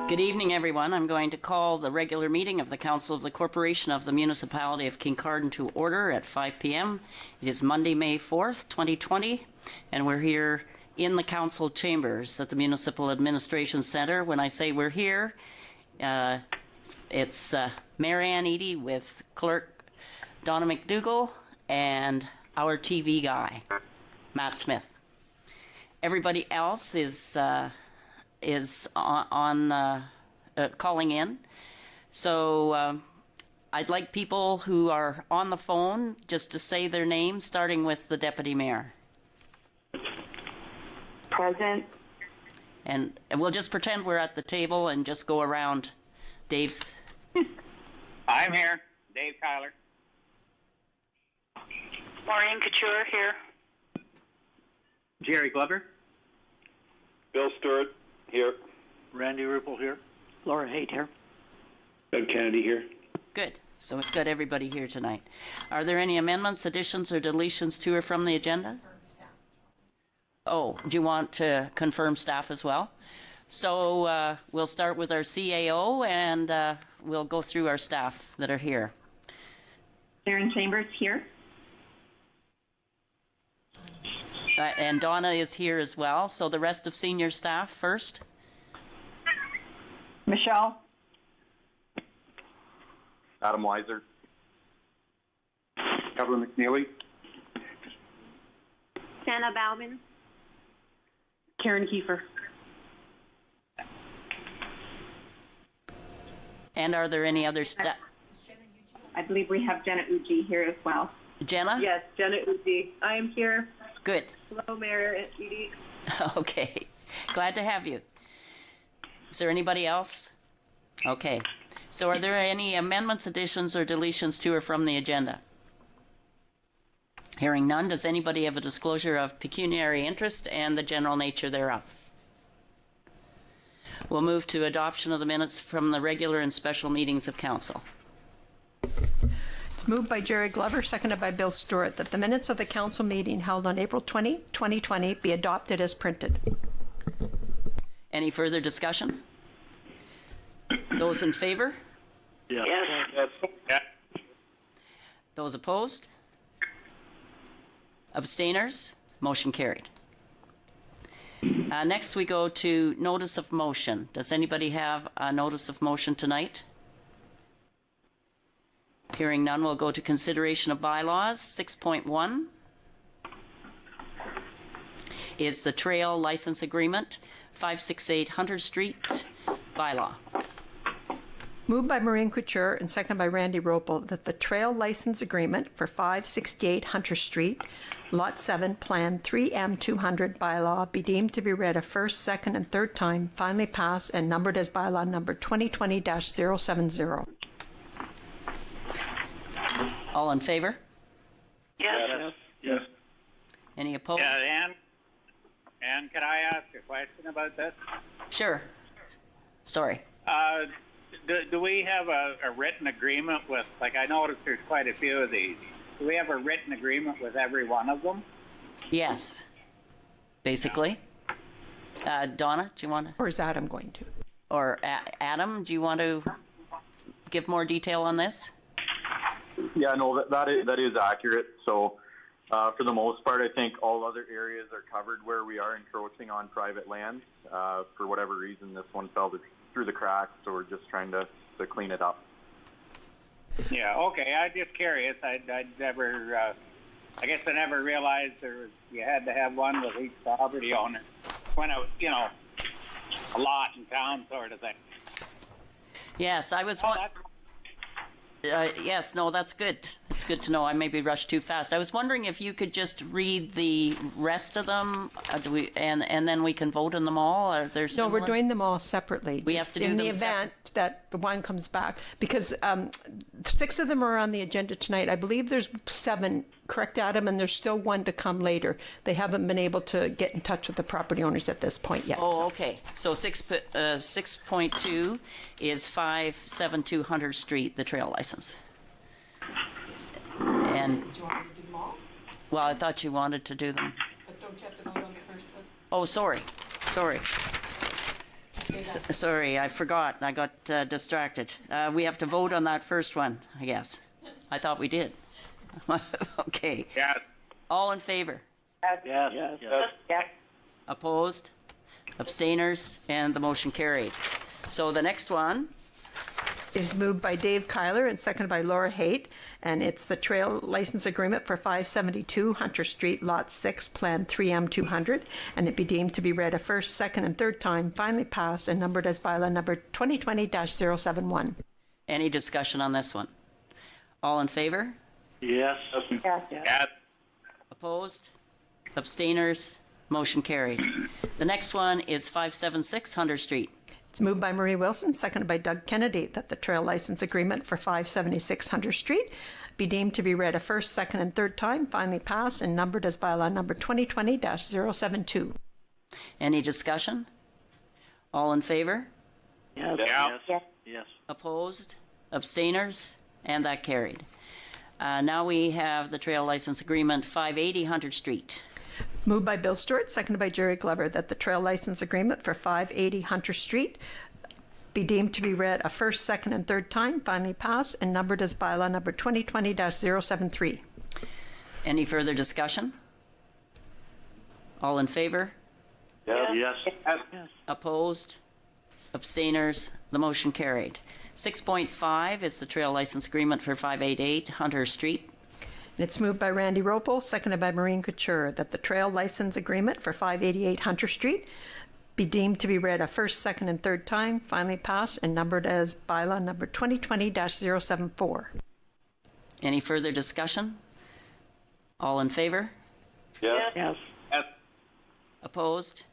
Good evening, everyone. I'm going to call the regular meeting of the Council of the Corporation of the Municipality of Kincardine to order at 5 p.m. It is Monday, May 4th, 2020, and we're here in the council chambers at the Municipal Administration Center. When I say we're here, it's Mayor Ann Eady with Clerk Donna McDougall and our TV guy, Matt Smith. Everybody else is on calling in. So I'd like people who are on the phone just to say their name, starting with the Deputy Mayor. Present. And we'll just pretend we're at the table and just go around. Dave's. I'm here. Dave Tyler. Maureen Couture here. Jerry Glover. Bill Stewart here. Randy Ripple here. Laura Haight here. Doug Kennedy here. Good. So we've got everybody here tonight. Are there any amendments, additions, or deletions to or from the agenda? Oh, do you want to confirm staff as well? So we'll start with our CAO and we'll go through our staff that are here. Sharon Chambers here. And Donna is here as well. So the rest of senior staff first. Michelle. Adam Weiser. Kevin McNeely. Shanna Bauman. Karen Kiefer. And are there any other staff? I believe we have Jenna Uji here as well. Jenna? Yes, Jenna Uji. I am here. Good. Hello, Mayor Edie. Okay. Glad to have you. Is there anybody else? Okay. So are there any amendments, additions, or deletions to or from the agenda? Hearing none, does anybody have a disclosure of pecuniary interest and the general nature thereof? We'll move to adoption of the minutes from the regular and special meetings of council. It's moved by Jerry Glover, seconded by Bill Stewart, that the minutes of the council meeting held on April 20, 2020 be adopted as printed. Any further discussion? Those in favor? Yes. Yeah. Those opposed? Abstainers? Motion carried. Next we go to notice of motion. Does anybody have a notice of motion tonight? Hearing none, we'll go to consideration of bylaws. 6.1 is the trail license agreement, 568 Hunter Street bylaw. Moved by Maureen Couture and seconded by Randy Ropel that the trail license agreement for 568 Hunter Street, Lot 7, Plan 3M200 bylaw be deemed to be read a first, second, and third time, finally passed and numbered as bylaw number 2020-070. All in favor? Yes. Yes. Any opposed? Yeah, Ann, could I ask a question about this? Sure. Sorry. Do we have a written agreement with, like, I noticed there's quite a few of these. Do we have a written agreement with every one of them? Yes. Basically. Donna, do you want to? Or is Adam going to? Or Adam, do you want to give more detail on this? Yeah, no, that is accurate. So for the most part, I think all other areas are covered where we are encroaching on private land. For whatever reason, this one fell through the cracks, so we're just trying to clean it up. Yeah, okay. I'm just curious. I'd never, I guess I never realized you had to have one with each property owner when it was, a lot in town sort of thing. Yes, I was. Yes, no, that's good. It's good to know. I maybe rushed too fast. I was wondering if you could just read the rest of them, and then we can vote on them all. Are there No, we're doing them all separately. We have to do in them the event that the one comes back, because 6 of them are on the agenda tonight. I believe there's 7, correct, Adam, and there's still one to come later. They haven't been able to get in touch with the property owners at this point yet. Oh, okay. So 6.2 is 572 Hunter Street, the trail license. And Do you want me to do them all? well, I thought you wanted to do them. But don't you have to vote on the first one? Oh, sorry. Sorry, I forgot. I got distracted. We have to vote on that first one, I guess. I thought we did. Okay. Yes. All in favor? Yes. Yes. Opposed? Abstainers? And the motion carried. So the next one, Is moved by Dave Kyler and seconded by Laura Haight, and it's the trail license agreement for 572 Hunter Street, Lot 6, Plan 3M 200, and it be deemed to be read a first, second, and third time, finally passed and numbered as bylaw number 2020-071. any discussion on this one? All in favor? Yes. Yes. Opposed? Abstainers? Motion carried. The next one is 576 Hunter Street. It's moved by Marie Wilson, seconded by Doug Kennedy, that the trail license agreement for 576 Hunter Street be deemed to be read a first, second, and third time, finally passed and numbered as bylaw number 2020-072. Any discussion? All in favor? Yes. Yeah. Yes. Opposed? Abstainers? And that carried. Now we have the trail license agreement 580 Hunter Street. Moved by Bill Stewart, seconded by Jerry Glover, that the trail license agreement for 580 Hunter Street be deemed to be read a first, second, and third time, finally passed and numbered as bylaw number 2020-073. Any further discussion? All in favor? Yes. Opposed? Abstainers? The motion carried. 6.5 is the trail license agreement for 588 Hunter Street. And it's moved by Randy Ropel, seconded by Maureen Couture, that the trail license agreement for 588 Hunter Street be deemed to be read a first, second, and third time, finally passed and numbered as bylaw number 2020-074. Any further discussion? All in favor? Yes. Yes. Opposed?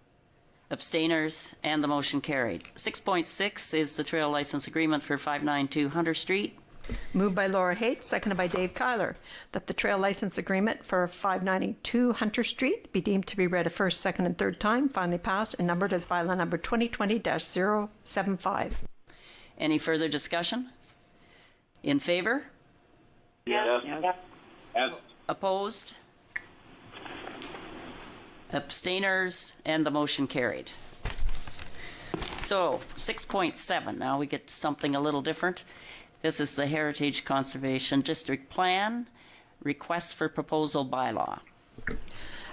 Abstainers? And the motion carried. 6.6 is the trail license agreement for 592 Hunter Street. Moved by Laura Haight, seconded by Dave Kyler, that the trail license agreement for 592 Hunter Street be deemed to be read a first, second, and third time, finally passed and numbered as bylaw number 2020-075. Any further discussion? In favor? Yes. Yes. Opposed? Abstainers? And the motion carried. So, 6.7, now we get to something a little different. This is the Heritage Conservation District Plan, Request for Proposal Bylaw.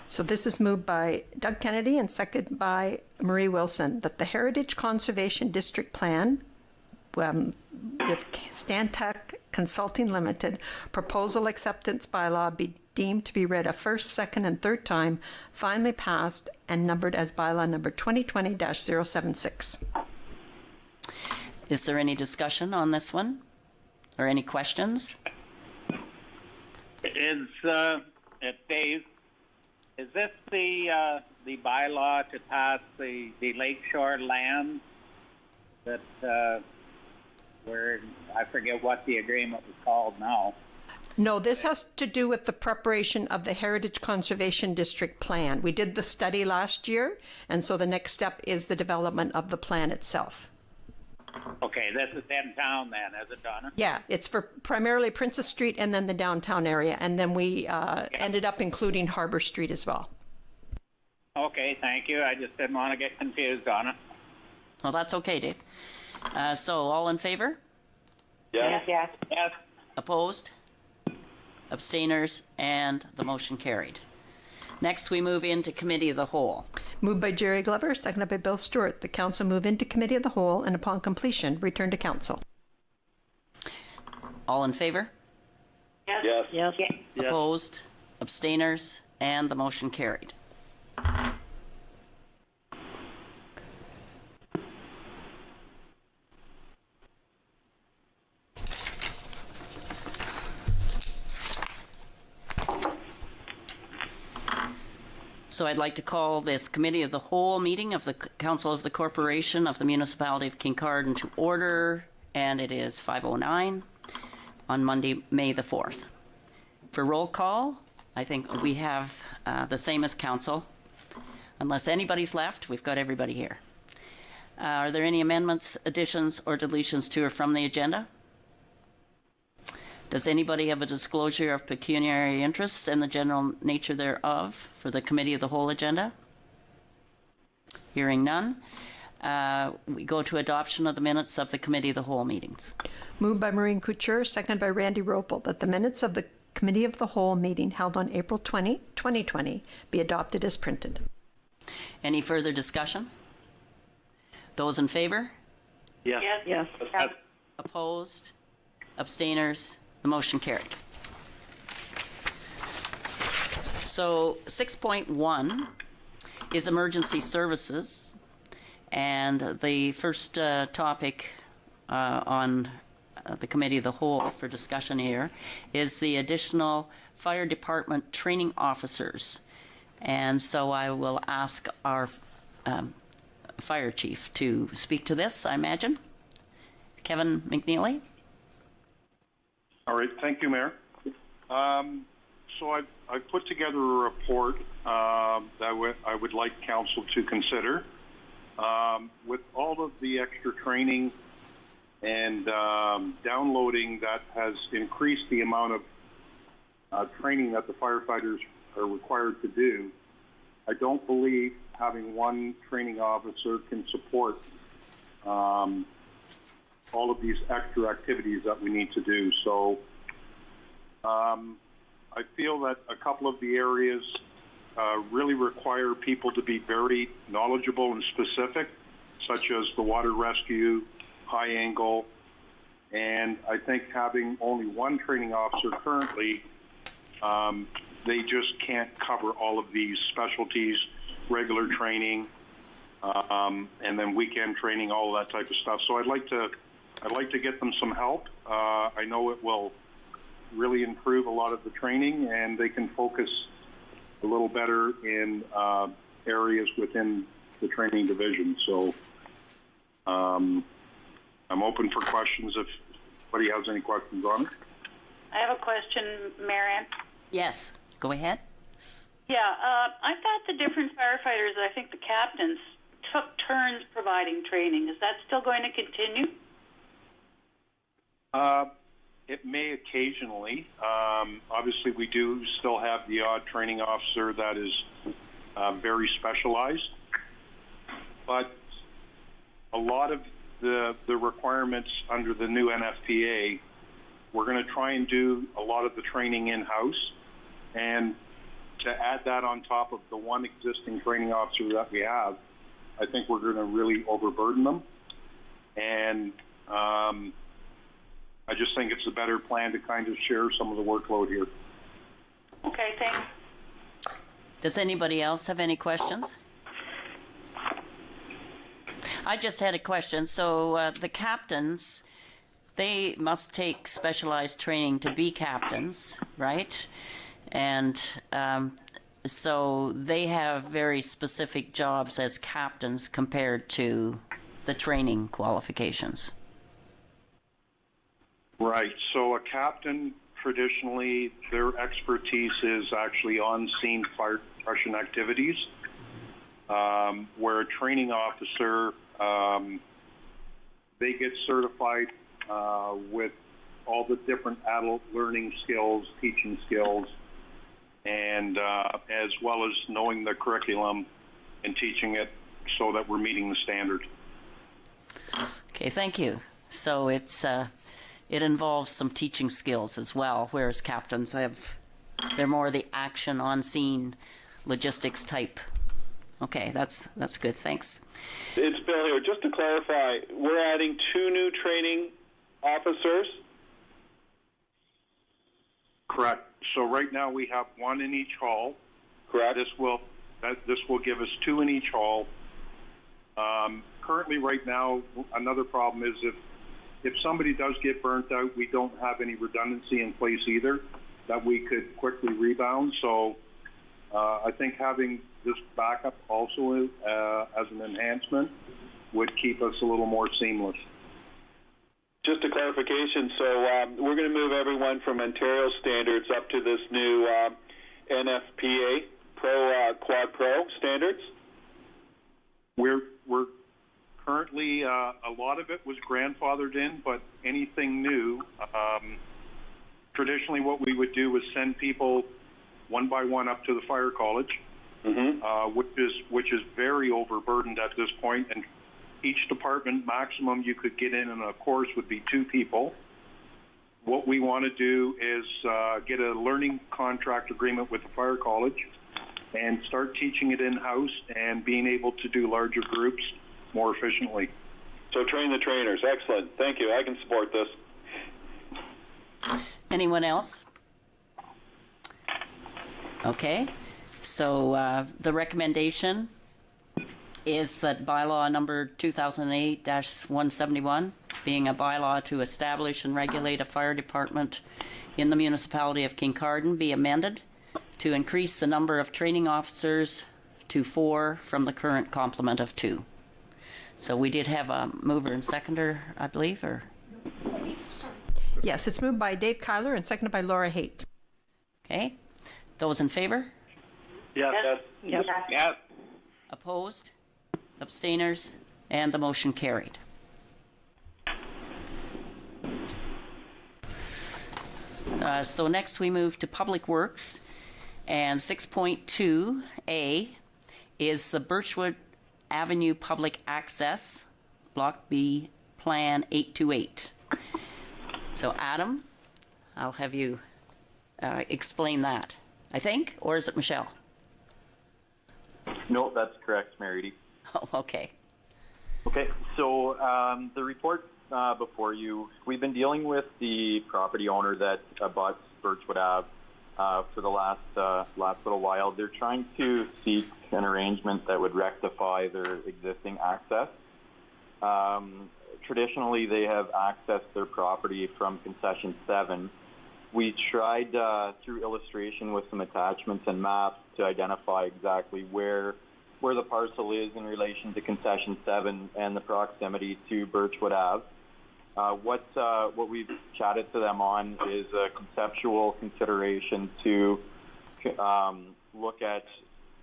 So this is moved by Doug Kennedy and seconded by Marie Wilson, that the Heritage Conservation District Plan with Stantec Consulting Limited proposal acceptance bylaw be deemed to be read a first, second, and third time, finally passed and numbered as bylaw number 2020-076. Is there any discussion on this one? Or any questions? Is Dave? Is this the bylaw to pass the lakeshore land that where I forget what the agreement was called now? No, this has to do with the preparation of the Heritage Conservation District Plan. We did the study last year, and so the next step is the development of the plan itself. Okay, this is in town then, is it, Donna? Yeah, it's for primarily Princess Street and then the downtown area, and then we ended up including Harbor Street as well. Okay, thank you. I just didn't want to get confused on it. Well, that's okay, Dave. So, all in favor? Yes. Yes. Yes. Opposed? Abstainers? And the motion carried. Next, we move into Committee of the Whole. Moved by Jerry Glover, seconded by Bill Stewart. The council move into Committee of the Whole and upon completion, return to council. All in favor? Yes. Yes. Opposed? Abstainers? And the motion carried. So I'd like to call this Committee of the Whole meeting of the Council of the Corporation of the Municipality of Kincardine to order, and it is 5:09 on Monday, May the 4th. For roll call, I think we have the same as council. Unless anybody's left, we've got everybody here. Are there any amendments, additions, or deletions to or from the agenda? Does anybody have a disclosure of pecuniary interest and the general nature thereof for the Committee of the Whole agenda? Hearing none. we go to adoption of the minutes of the Committee of the Whole meetings. Moved by Maureen Couture, seconded by Randy Ropel, that the minutes of the Committee of the Whole meeting held on April 20, 2020 be adopted as printed. Any further discussion? Those in favor? Yes. Yes. Opposed? Abstainers? The motion carried. So 6.1 is emergency services, and the first topic on the Committee of the Whole for discussion here is the additional fire department training officers. And so I will ask our fire chief to speak to this, I imagine. Kevin McNeely? All right, thank you, Mayor. So I've put together a report that I would like council to consider. With all of the extra training and downloading that has increased the amount of training that the firefighters are required to do, I don't believe having one training officer can support all of these extra activities that we need to do. So I feel that a couple of the areas really require people to be very knowledgeable and specific, such as the water rescue, high angle, and I think having only one training officer currently, they just can't cover all of these specialties, regular training, and then weekend training, all of that type of stuff. So I'd like to get them some help. I know it will really improve a lot of the training, and they can focus a little better in areas within the training division. So I'm open for questions if anybody has any questions on it. I have a question, Marianne. Yes, go ahead. Yeah, I thought the different firefighters, I think the captains, took turns providing training. Is that still going to continue? It may occasionally. Obviously, we do still have the odd training officer that is very specialized, but a lot of the requirements under the new NFPA, we're going to try and do a lot of the training in-house, and to add that on top of the one existing training officer that we have, I think we're going to really overburden them, and I just think it's a better plan to kind of share some of the workload here. Okay, thanks. Does anybody else have any questions? I just had a question. So the captains, they must take specialized training to be captains, right? And so they have very specific jobs as captains compared to the training qualifications. Right. So a captain, traditionally, their expertise is actually on-scene fire suppression activities, where a training officer, they get certified with all the different adult learning skills, teaching skills, and as well as knowing the curriculum and teaching it so that we're meeting the standard. Okay, thank you. So it involves some teaching skills as well, whereas captains they're more the action on scene logistics type. Okay, that's good. Thanks. It's Bill here. Just to clarify, we're adding 2 new training officers? Correct. So right now we have 1 in each hall. Correct. This will give us 2 in each hall. Currently, right now, another problem is if somebody does get burnt out, we don't have any redundancy in place either that we could quickly rebound. So I think having this backup also as an enhancement would keep us a little more seamless. Just a clarification, so we're going to move everyone from Ontario standards up to this new NFPA Quad Pro standards? We're currently, a lot of it was grandfathered in, but anything new, traditionally what we would do was send people one by one up to the fire college, which is very overburdened at this point, and each department maximum you could get in a course would be 2 people. What we want to do is get a learning contract agreement with the fire college and start teaching it in-house and being able to do larger groups more efficiently. So train the trainers. Excellent. Thank you. I can support this. Anyone else? Okay, so the recommendation is that bylaw number 2008-171, being a bylaw to establish and regulate a fire department in the municipality of Kincardine, be amended to increase the number of training officers to 4 from the current complement of 2. So we did have a mover and seconder, I believe, or? Yes, it's moved by Dave Kyler and seconded by Laura Haight. Okay, those in favor? Yes. Yes. Yes. Opposed? Abstainers? And the motion carried. So next we move to Public Works, and 6.2A is the Birchwood Avenue Public Access, Block B, Plan 828. So Adam, I'll have you explain that, I think, or is it Michelle? No, that's correct, Mayor Edie. Oh, okay. Okay, so the report before you, we've been dealing with the property owner that abuts Birchwood Ave for the last little while. They're trying to seek an arrangement that would rectify their existing access. Traditionally, they have accessed their property from concession 7. We tried through illustration with some attachments and maps to identify exactly where the parcel is in relation to concession 7 and the proximity to Birchwood Ave. What we've chatted to them on is a conceptual consideration to look at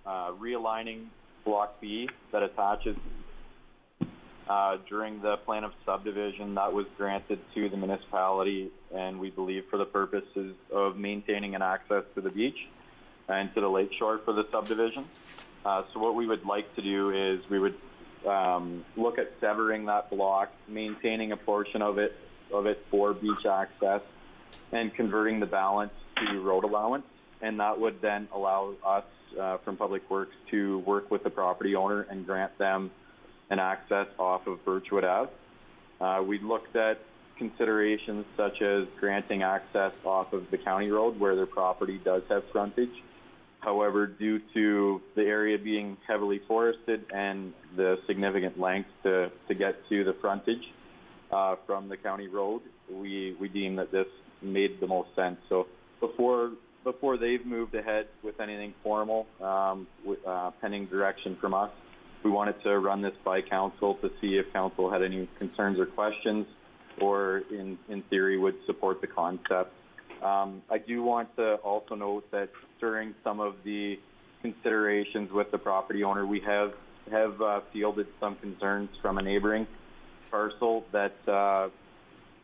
realigning Block B that attaches during the plan of subdivision that was granted to the municipality, and we believe for the purposes of maintaining an access to the beach and to the lakeshore for the subdivision. So what we would like to do is we would look at severing that block, maintaining a portion of it for beach access, and converting the balance to road allowance. And that would then allow us from Public Works to work with the property owner and grant them an access off of Birchwood Ave. We looked at considerations such as granting access off of the county road where their property does have frontage. However, due to the area being heavily forested and the significant length to get to the frontage from the county road, we deem that this made the most sense. So before they've moved ahead with anything formal, pending direction from us, we wanted to run this by council to see if council had any concerns or questions, or in theory would support the concept. I do want to also note that during some of the considerations with the property owner, we have fielded some concerns from a neighboring parcel that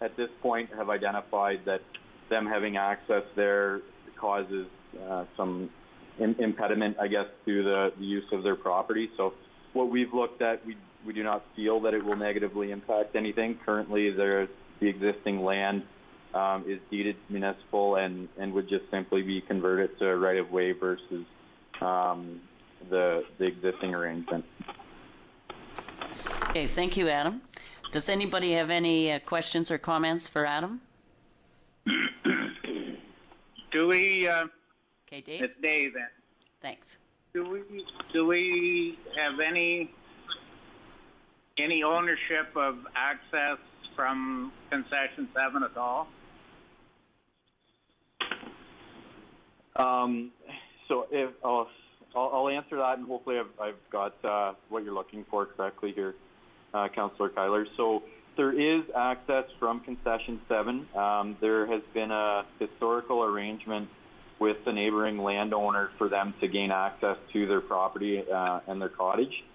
at this point have identified that them having access there causes some impediment, I guess, to the use of their property. So what we've looked at, we do not feel that it will negatively impact anything. Currently, the existing land is deeded municipal and would just simply be converted to right-of-way versus the existing arrangement. Okay, thank you, Adam. Does anybody have any questions or comments for Adam? Do we? Okay, Dave. It's Dave. Then. Thanks. Do we have any ownership of access from concession 7 at all? So if I'll answer that, and hopefully I've got what you're looking for correctly here, Councillor Kyler. So there is access from concession 7. There has been a historical arrangement with the neighboring landowner for them to gain access to their property and their cottage.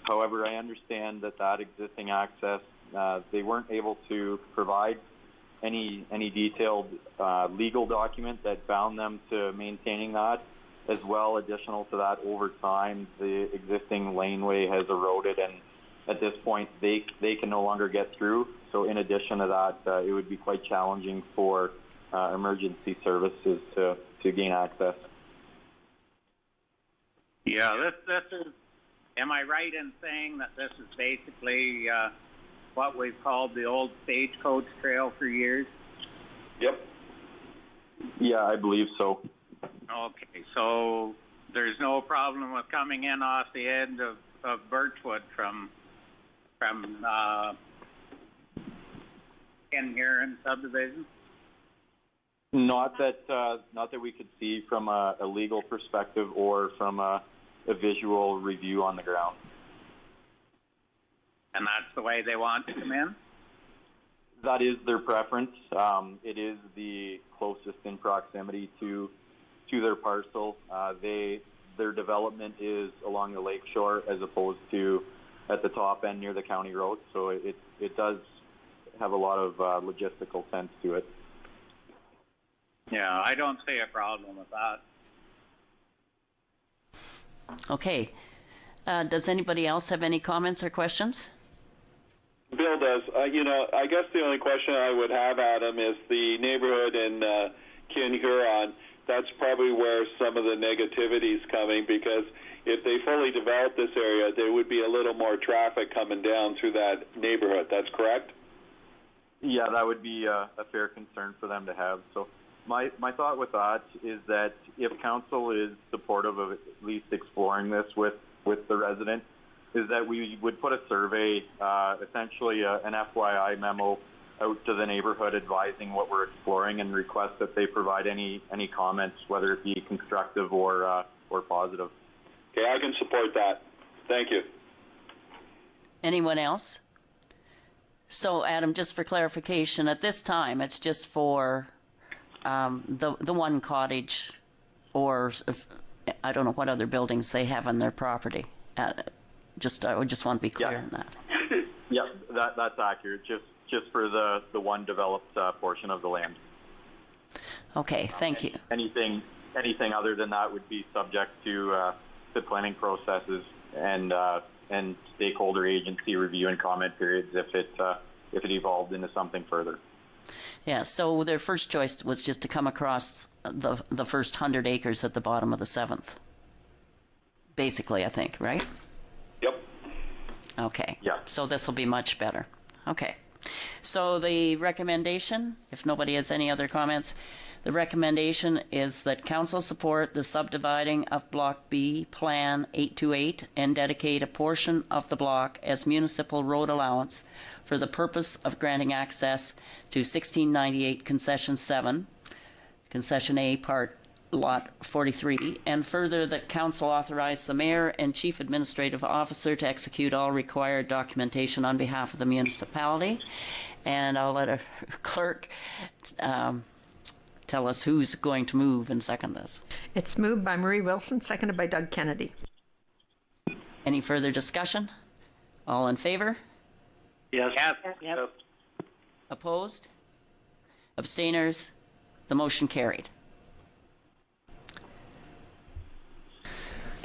However, I understand that existing access, they weren't able to provide any detailed legal document that bound them to maintaining that. As well, additional to that, over time, the existing laneway has eroded at this point, they can no longer get through. So in addition to that, it would be quite challenging for emergency services to gain access. Yeah, this is, am I right in saying that this is basically what we've called the old Stagecoach Trail for years? Yep. Yeah, I believe so. Okay, so there's no problem with coming in off the end of Birchwood from in here in subdivision? Not that we could see from a legal perspective or from a visual review on the ground. And that's the way they want to come in? That is their preference. It is the closest in proximity to their parcel. Their development is along the lake shore as opposed to at the top end near the county road, so it does have a lot of logistical sense to it. Yeah, I don't see a problem with that. Okay. Does anybody else have any comments or questions? Bill does. I guess the only question I would have, Adam, is the neighborhood in Kincardine. That's probably where some of the negativity is coming, because if they fully develop this area, there would be a little more traffic coming down through that neighborhood. That's correct? Yeah, that would be a fair concern for them to have. So my thought with that is that if council is supportive of at least exploring this with the resident, is that we would put a survey, essentially an FYI memo out to the neighborhood advising what we're exploring, and request that they provide any comments, whether it be constructive or positive. Okay, I can support that. Thank you. Anyone else? So, Adam, just for clarification, at this time, it's just for the one cottage, or I don't know what other buildings they have on their property. I would just want to be clear on that. Yeah, that's accurate. Just for the one developed portion of the land. Okay, thank you. Anything other than that would be subject to planning processes and stakeholder agency review and comment periods if it evolved into something further. Yeah, so their first choice was just to come across the first 100 acres at the bottom of the 7th. Basically, I think, right? Yep. Okay. Yeah. So this will be much better. Okay. So the recommendation, if nobody has any other comments, the recommendation is that council support the subdividing of Block B, Plan 828, and dedicate a portion of the block as municipal road allowance for the purpose of granting access to 1698 Concession 7, Concession A, Part Lot 43, and further that council authorize the mayor and chief administrative officer to execute all required documentation on behalf of the municipality. And I'll let a clerk tell us who's going to move and second this. It's moved by Marie Wilson, seconded by Doug Kennedy. Any further discussion? All in favor? Yes. Yep. Opposed? Abstainers? The motion carried.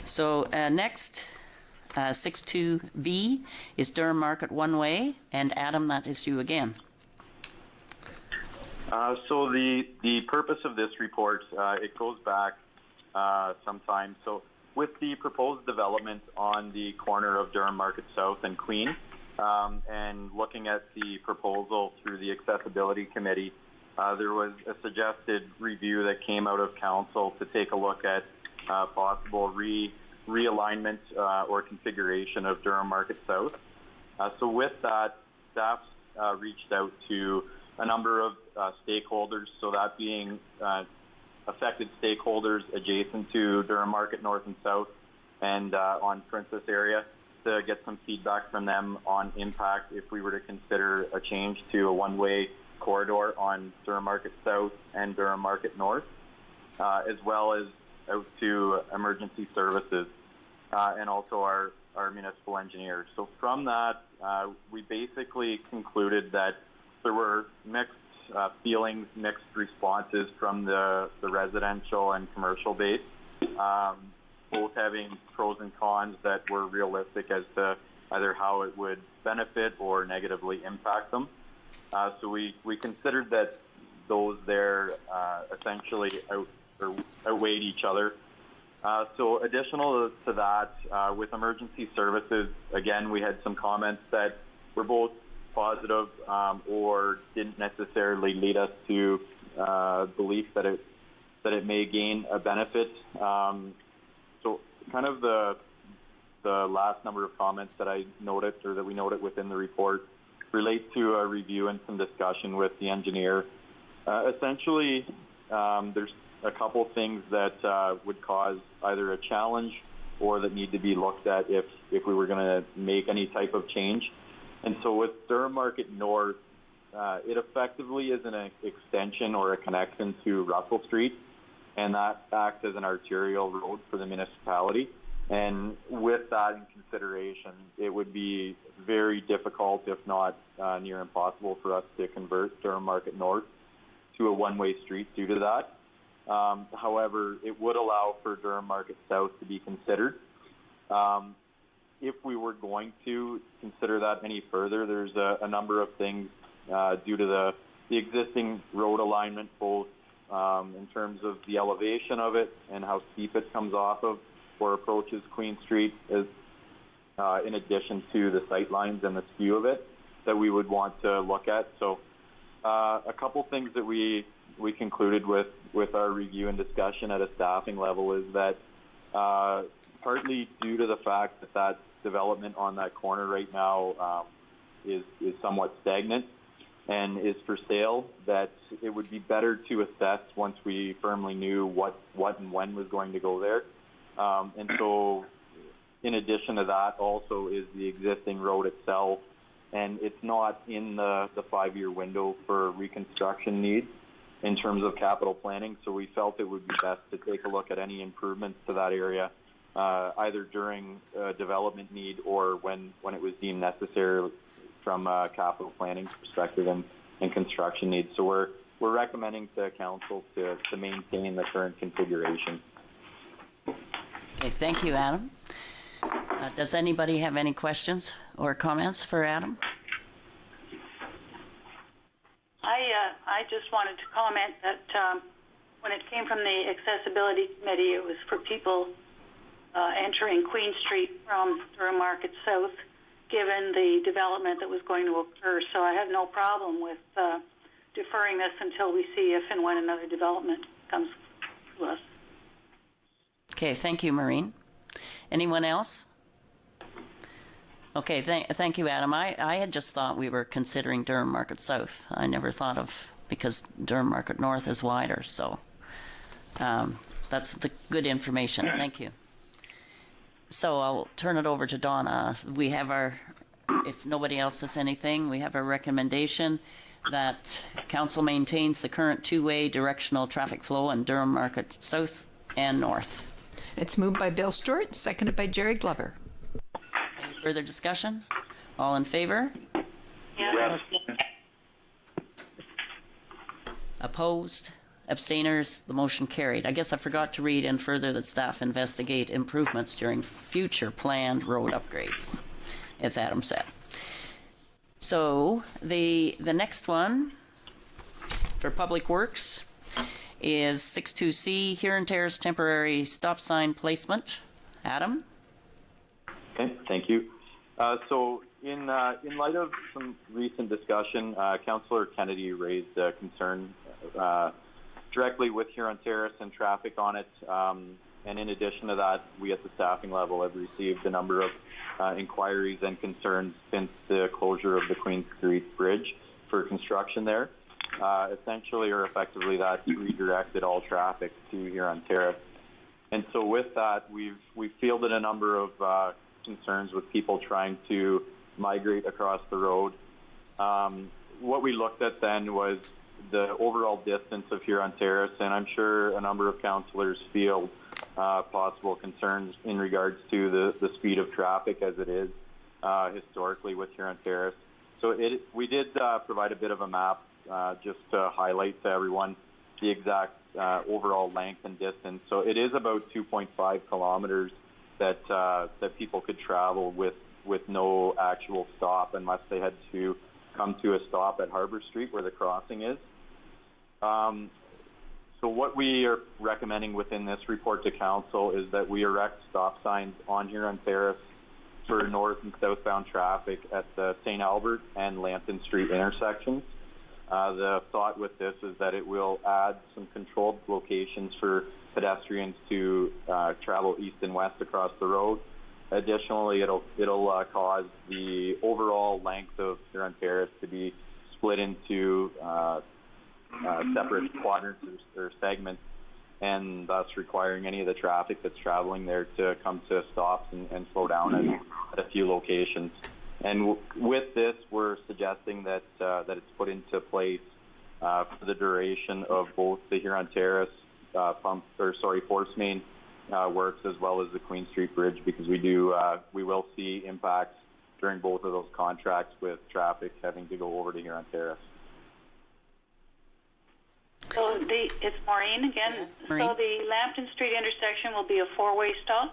So next, 62B is Durham Market One Way, and Adam, that is you again. So the purpose of this report, it goes back some time. So with the proposed development on the corner of Durham Market South and Queen, and looking at the proposal through the Accessibility Committee, there was a suggested review that came out of council to take a look at possible realignment or configuration of Durham Market South. So with that, staff reached out to a number of stakeholders, so that being affected stakeholders adjacent to Durham Market North and South and on Princess area, to get some feedback from them on impact if we were to consider a change to a one-way corridor on Durham Market South and Durham Market North, as well as out to emergency services and also our municipal engineers. So from that, we basically concluded that there were mixed feelings, mixed responses from the residential and commercial base, both having pros and cons that were realistic as to either how it would benefit or negatively impact them. So we considered that those there essentially outweighed each other. So additional to that, with emergency services, again, we had some comments that were both positive or didn't necessarily lead us to belief that it may gain a benefit. So kind of the last number of comments that I noted, or that we noted within the report, relate to a review and some discussion with the engineer. Essentially, there's a couple things that would cause either a challenge or that need to be looked at if we were going to make any type of change. And so with Durham Market North, it effectively is an extension or a connection to Russell Street, and that acts as an arterial road for the municipality. And with that in consideration, it would be very difficult, if not near impossible, for us to convert Durham Market North to a one-way street due to that. However, it would allow for Durham Market South to be considered. If we were going to consider that any further, there's a number of things due to the existing road alignment, both in terms of the elevation of it and how steep it comes off of or approaches Queen Street, is in addition to the sight lines and the skew of it, that we would want to look at. So a couple things that we concluded with our review and discussion at a staffing level is that partly due to the fact that development on that corner right now is somewhat stagnant and is for sale, that it would be better to assess once we firmly knew what and when was going to go there. And so in addition to that also is the existing road itself, and it's not in the 5-year window for reconstruction needs in terms of capital planning. So we felt it would be best to take a look at any improvements to that area, either during development need or when it was deemed necessary from a capital planning perspective and construction needs. So we're recommending to council to maintain the current configuration. Okay, thank you, Adam. Does anybody have any questions or comments for Adam? I just wanted to comment that when it came from the accessibility committee, it was for people entering Queen Street from Durham Market South, given the development that was going to occur. So I have no problem with deferring this until we see if and when another development comes to us. Okay, thank you, Maureen. Anyone else? Okay, thank you, Adam. I had just thought we were considering Durham Market South. I never thought of, because Durham Market North is wider, so that's the good information. Thank you. So I'll turn it over to Donna. We have if nobody else has anything, we have a recommendation that council maintains the current two-way directional traffic flow in Durham Market South and North. It's moved by Bill Stewart, seconded by Jerry Glover. Any further discussion? All in favor? Yes. Opposed? Abstainers? The motion carried. I guess I forgot to read in further that staff investigate improvements during future planned road upgrades, as Adam said. So the next one for Public Works is 62C, Huron Terrace temporary stop sign placement. Adam? Okay, thank you. So in light of some recent discussion, Councillor Kennedy raised a concern directly with Huron Terrace and traffic on it. And in addition to that, we at the staffing level have received a number of inquiries and concerns since the closure of the Queen Street Bridge for construction there. Essentially or effectively, that redirected all traffic to Huron Terrace. And so with that, we've fielded a number of concerns with people trying to migrate across the road. What we looked at then was the overall distance of Huron Terrace, and I'm sure a number of councillors feel possible concerns in regards to the speed of traffic as it is historically with Huron Terrace. So we did provide a bit of a map just to highlight to everyone the exact overall length and distance. So it is about 2.5 kilometers that people could travel with with no actual stop unless they had to come to a stop at Harbor Street where the crossing is. So what we are recommending within this report to council is that we erect stop signs on Huron Terrace for north and southbound traffic at the St. Albert and Lambton Street intersections. The thought with this is that it will add some controlled locations for pedestrians to travel east and west across the road. Additionally, it'll cause the overall length of Huron Terrace to be split into separate quadrants or segments, and thus requiring any of the traffic that's traveling there to come to stops and slow down at a few locations. And with this, we're suggesting that it's put into place for the duration of both the Huron Terrace force main works as well as the Queen Street Bridge, because we will see impacts during both of those contracts with traffic having to go over to Huron Terrace. So it's Maureen again. Yes, Maureen. So the Lambton Street intersection will be a four-way stop?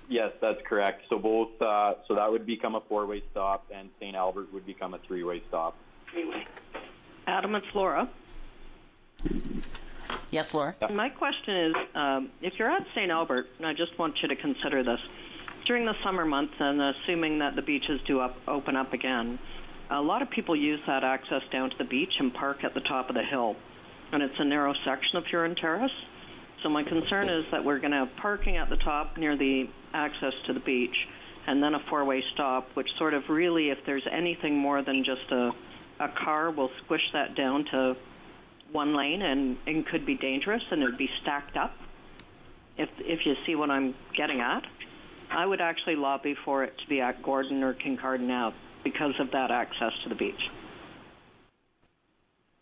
Yes, that's correct. So both, so that would become a four-way stop, and St. Albert would become a three-way stop. Three-way. Adam, it's Laura. Yes, Laura? My question is, if you're at St. Albert, and I just want you to consider this, during the summer months, and assuming that the beaches do open up again, a lot of people use that access down to the beach and park at the top of the hill. And it's a narrow section of Huron Terrace. So my concern is that we're going to have parking at the top near the access to the beach, and then a four-way stop, which sort of really, if there's anything more than just a car, will squish that down to one lane and could be dangerous, and it would be stacked up, if you see what I'm getting at. I would actually lobby for it to be at Gordon or Kincardine Ave because of that access to the beach.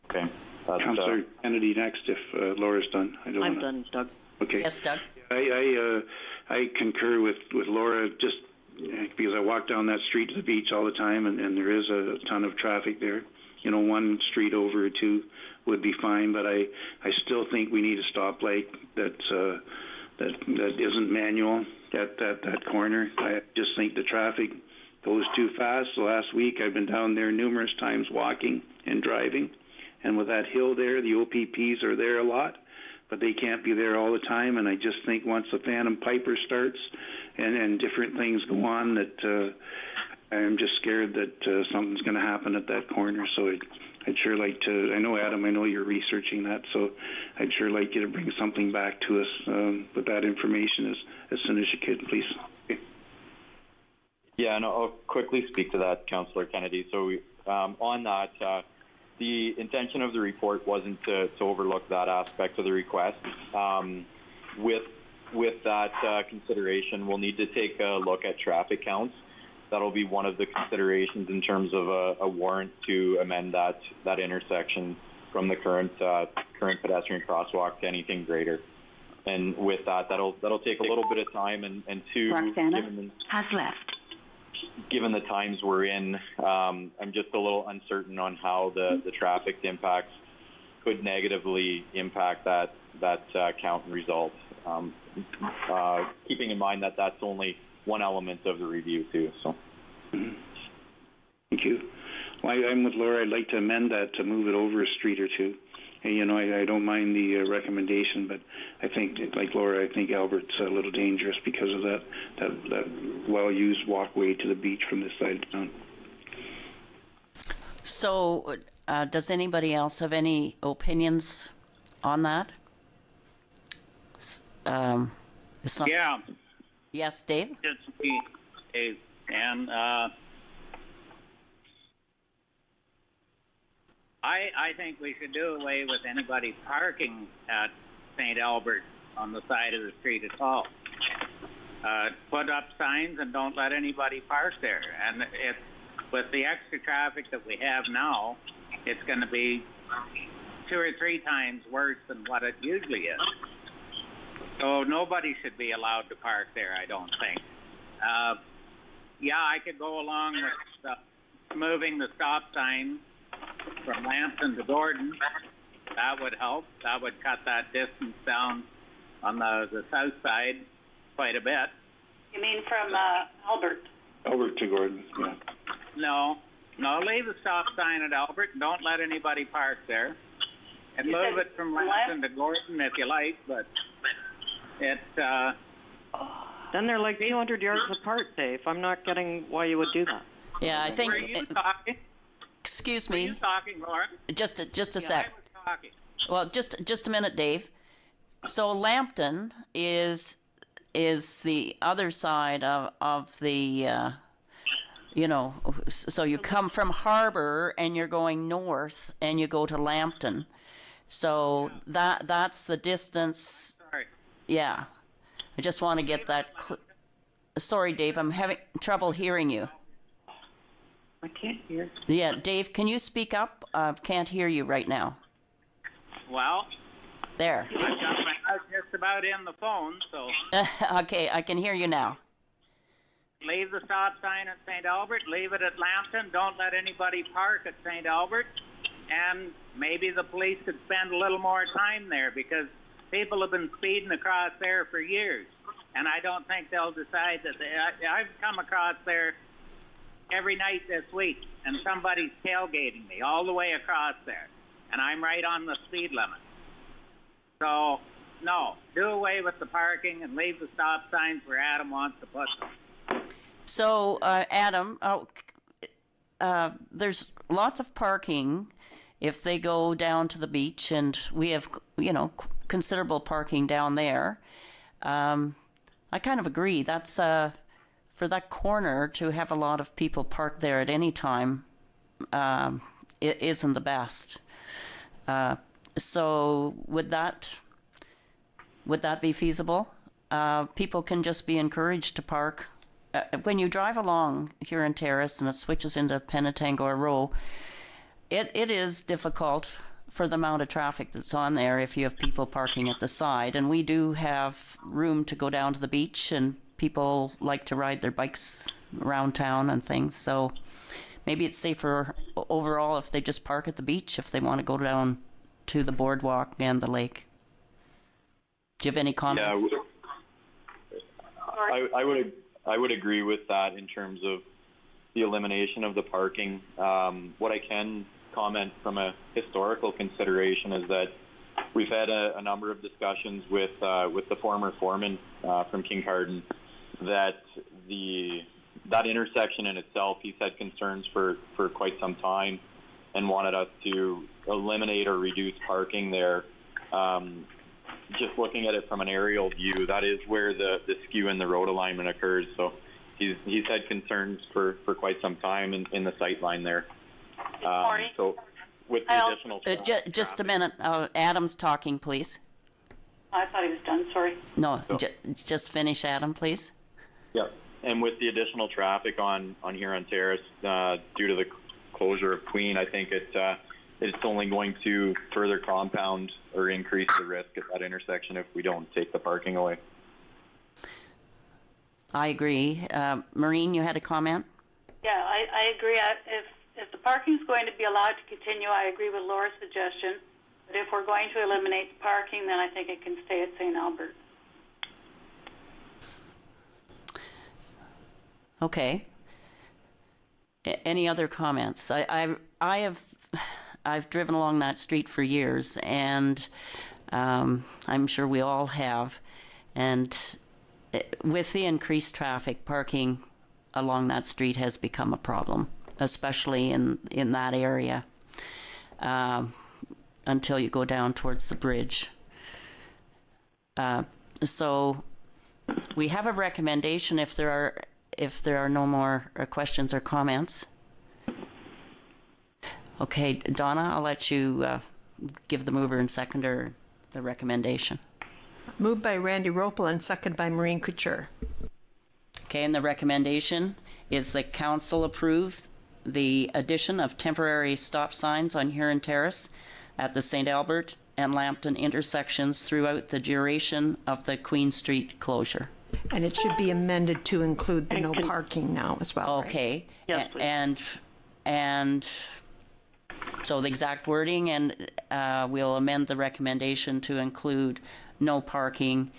Okay. Councillor Kennedy next, if Laura's done. I'm done, Doug. Okay. Yes, Doug? I concur with Laura, just because I walk down that street to the beach all the time, and there is a ton of traffic there. You know, one street over or two would be fine, but I still think we need a stoplight that isn't manual at that corner. I just think the traffic goes too fast. So last week I've been down there numerous times walking and driving, and with that hill there, the OPPs are there a lot, but they can't be there all the time. And I just think once the Phantom Piper starts and different things go on, that I'm just scared that something's going to happen at that corner. So I'd sure like to, I know, Adam, I know you're researching that, so I'd sure like you to bring something back to us with that information as soon as you could, please. Okay. Yeah, no, I'll quickly speak to that, Councillor Kennedy. So on that, the intention of the report wasn't to overlook that aspect of the request. With that consideration, we'll need to take a look at traffic counts. That'll be one of the considerations in terms of a warrant to amend that intersection from the current pedestrian crosswalk to anything greater. And with that'll take a little bit of time, and two, given the times we're in, I'm just a little uncertain on how the traffic impacts could negatively impact that count and result. Keeping in mind that that's only one element of the review too. So. Thank you. Well, I'm with Laura. I'd like to amend that to move it over a street or two. And, you know, I don't mind the recommendation, but I think, like Laura, I think Albert's a little dangerous because of that well-used walkway to the beach from this side of town. So, does anybody else have any opinions on that? It's not. Yeah. Yes, Dave? It's me, Dave. And I think we should do away with anybody parking at St. Albert on the side of the street at all. Put up signs and don't let anybody park there. And with the extra traffic that we have now, it's going to be 2 or 3 times worse than what it usually is. So nobody should be allowed to park there, I don't think. Yeah, I could go along with moving the stop sign from Lambton to Gordon. That would help. That would cut that distance down on the south side quite a bit. You mean from Albert? Over to Gordon, yeah. No, leave the stop sign at Albert and don't let anybody park there. And You move said it from from Lampton to Gordon if you like, but it's, Then they're like 200 yards apart, Dave. I'm not getting why you would do that. Yeah, I think. were you talking? Excuse Were you me, talking, Laura? just a Yeah, sec. I was talking. Well, just a minute, Dave. So Lambton is the other side of the so you come from Harbor and you're going north and you go to Lambton. So that's the distance. Sorry. Yeah. I just want to get that sorry, Dave, I'm having trouble hearing you. I can't hear. Yeah, Dave, can you speak up? Can't hear you right now. Well, There. I got my mouth just about in the phone, so Okay, I can hear you now. leave the stop sign at St. Albert, leave it at Lambton, don't let anybody park at St. Albert, and maybe the police could spend a little more time there because people have been speeding across there for years, and I don't think they'll decide that I've come across there every night this week, and somebody's tailgating me all the way across there, and I'm right on the speed limit. So, no, do away with the parking and leave the stop signs where Adam wants to put them. So, Adam, there's lots of parking if they go down to the beach, and we have, considerable parking down there. I kind of agree. That's for that corner to have a lot of people parked there at any time. It isn't the best. So would that be feasible? People can just be encouraged to park. When you drive along Huron Terrace and it switches into Penetangor Row, it is difficult for the amount of traffic that's on there if you have people parking at the side. And we do have room to go down to the beach, and people like to ride their bikes around town and things. So maybe it's safer overall if they just park at the beach if they want to go down to the boardwalk and the lake. Do you have any comments? Yeah, I would agree with that in terms of the elimination of the parking. What I can comment from a historical consideration is that we've had a number of discussions with the former foreman from Kincardine that that intersection in itself, he's had concerns for quite some time and wanted us to eliminate or reduce parking there. Just looking at it from an aerial view, that is where the skew in the road alignment occurs. So he's had concerns for quite some time in the sight line there. So with the additional just a minute. Adam's talking, please. I thought he was done, sorry. No, just finish, Adam, please. Yep. And with the additional traffic on Huron Terrace due to the closure of Queen, I think it's only going to further compound or increase the risk at that intersection if we don't take the parking away. I agree. Maureen, you had a comment? Yeah, I agree. If the parking is going to be allowed to continue, I agree with Laura's suggestion. But if we're going to eliminate the parking, then I think it can stay at St. Albert. Okay. Any other comments? I've driven along that street for years, and I'm sure we all have. And with the increased traffic, parking along that street has become a problem, especially in that area, until you go down towards the bridge. So we have a recommendation if there are no more questions or comments. Okay, Donna, I'll let you give the mover and seconder the recommendation. Moved by Randy Ropel and seconded by Maureen Couture. Okay, and the recommendation is that council approve the addition of temporary stop signs on Huron Terrace at the St. Albert and Lambton intersections throughout the duration of the Queen Street closure. And it should be amended to include the no parking now as well. Okay. Yes, please. And so the exact wording, and we'll amend the recommendation to include no parking.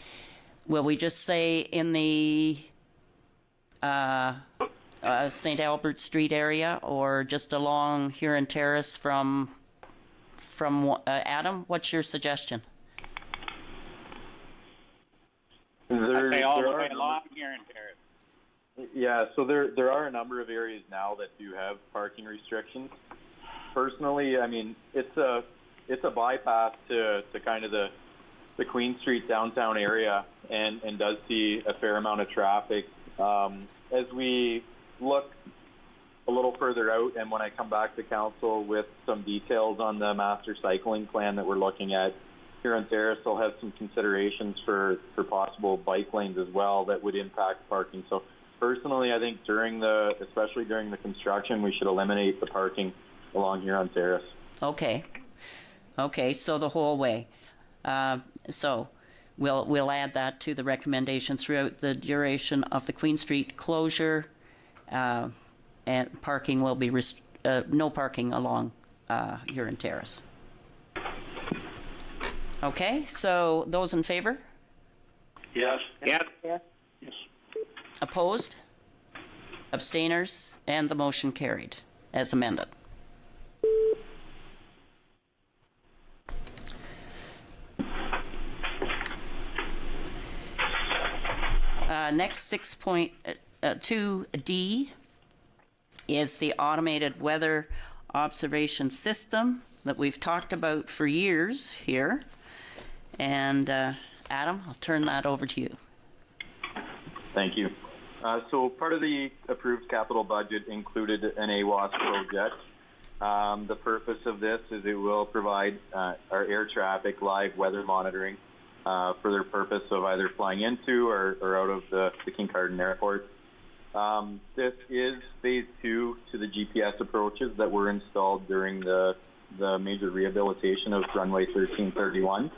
Will we just say in the St. Albert Street area, or just along Huron Terrace from Adam? What's your suggestion? I'd say all the way along here in Terrace. Yeah, so there are a number of areas now that do have parking restrictions. Personally, I mean, it's a bypass to kind of the Queen Street downtown area, and does see a fair amount of traffic. As we look a little further out, and when I come back to council with some details on the master cycling plan that we're looking at, here on Terrace, I'll have some considerations for possible bike lanes as well that would impact parking. So personally, I think especially during the construction, we should eliminate the parking along here on Terrace. Okay, so the whole way. So we'll add that to the recommendation throughout the duration of the Queen Street closure, and parking will be no parking along Huron Terrace. Okay, so those in favor? Yes. Yes. Yes. Opposed? Abstainers? And the motion carried as amended. Next, 6.2D is the automated weather observation system that we've talked about for years here. And Adam, I'll turn that over to you. Thank you. So part of the approved capital budget included an AWAS project. The purpose of this is it will provide our air traffic live weather monitoring for their purpose of either flying into or out of the Kincardine Airport. This is phase 2 to the GPS approaches that were installed during the major rehabilitation of runway 1331.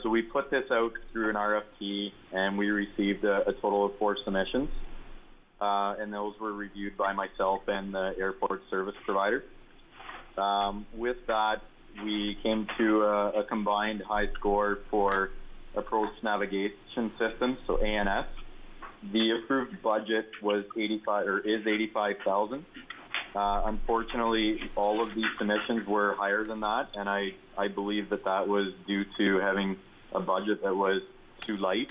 So we put this out through an RFP, and we received a total of 4 submissions, and those were reviewed by myself and the airport service provider. With that, we came to a combined high score for approach navigation systems, so ANS. The approved budget was $85,000. Unfortunately, all of these submissions were higher than that, and I believe that was due to having a budget that was too light.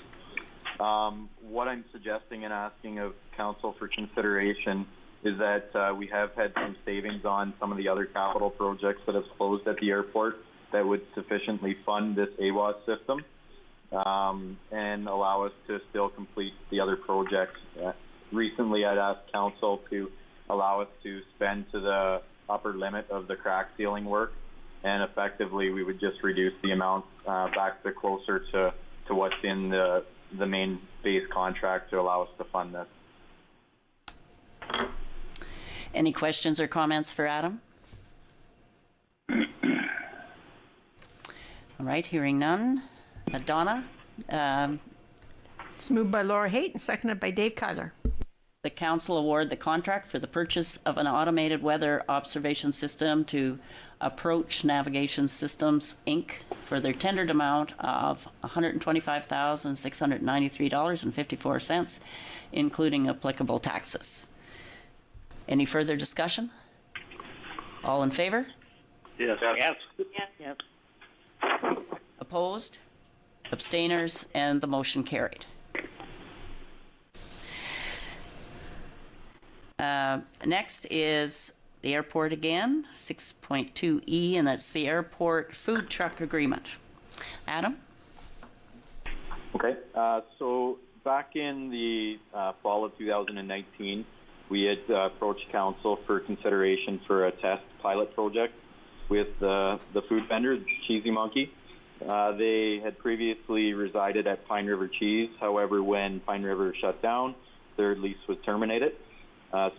What I'm suggesting and asking of council for consideration is that we have had some savings on some of the other capital projects that have closed at the airport that would sufficiently fund this AWAS system and allow us to still complete the other projects. Recently, I'd asked council to allow us to spend to the upper limit of the crack sealing work, and effectively we would just reduce the amount back to closer to what's in the main base contract to allow us to fund this. Any questions or comments for Adam? All right, hearing none. Donna? It's moved by Laura Haight and seconded by Dave Kyler. The council award the contract for the purchase of an automated weather observation system to Approach Navigation Systems, Inc. for their tendered amount of $125,693.54, including applicable taxes. Any further discussion? All in favor? Yes. Yes. Yes. Opposed? Abstainers? And the motion carried. Next is the airport again, 6.2E, and that's the airport food truck agreement. Adam? Okay, so back in the fall of 2019, we had approached council for consideration for a test pilot project with the food vendor, Cheesy Monkey. They had previously resided at Pine River Cheese. However, when Pine River shut down, their lease was terminated.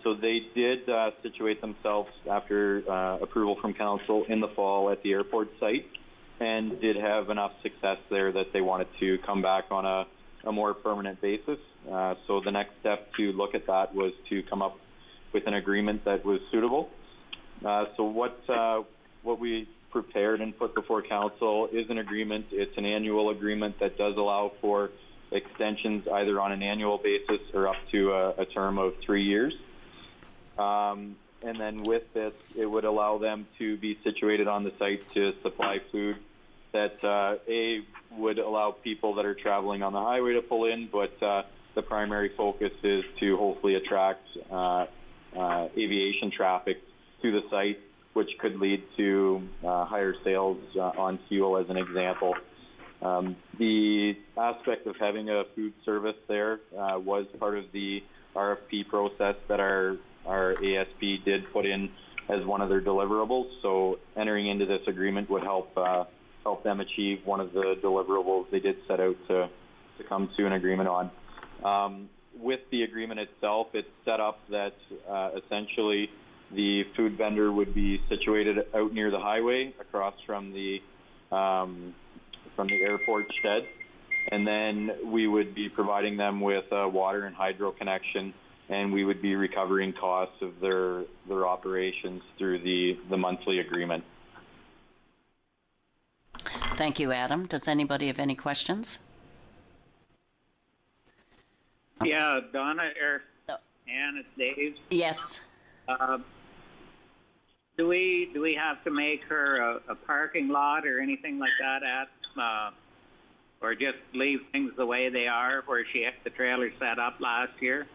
So they did situate themselves after approval from council in the fall at the airport site, and did have enough success there that they wanted to come back on a more permanent basis. So the next step to look at that was to come up with an agreement that was suitable. So what we prepared and put before council is an agreement. It's an annual agreement that does allow for extensions either on an annual basis or up to a term of 3 years. And then with this, it would allow them to be situated on the site to supply food that, would allow people that are traveling on the highway to pull in, but the primary focus is to hopefully attract aviation traffic to the site, which could lead to higher sales on fuel, as an example. The aspect of having a food service there was part of the RFP process that our ASP did put in as one of their deliverables. So entering into this agreement would help them achieve one of the deliverables they did set out to come to an agreement on. With the agreement itself, it's set up that essentially the food vendor would be situated out near the highway across from the airport shed, and then we would be providing them with a water and hydro connection, and we would be recovering costs of their operations through the monthly agreement. Thank you, Adam. Does anybody have any questions? Yeah, Donna, Ann, it's Dave. Yes. Do we have to make her a parking lot or anything like that or just leave things the way they are where she had the trailer set up last year?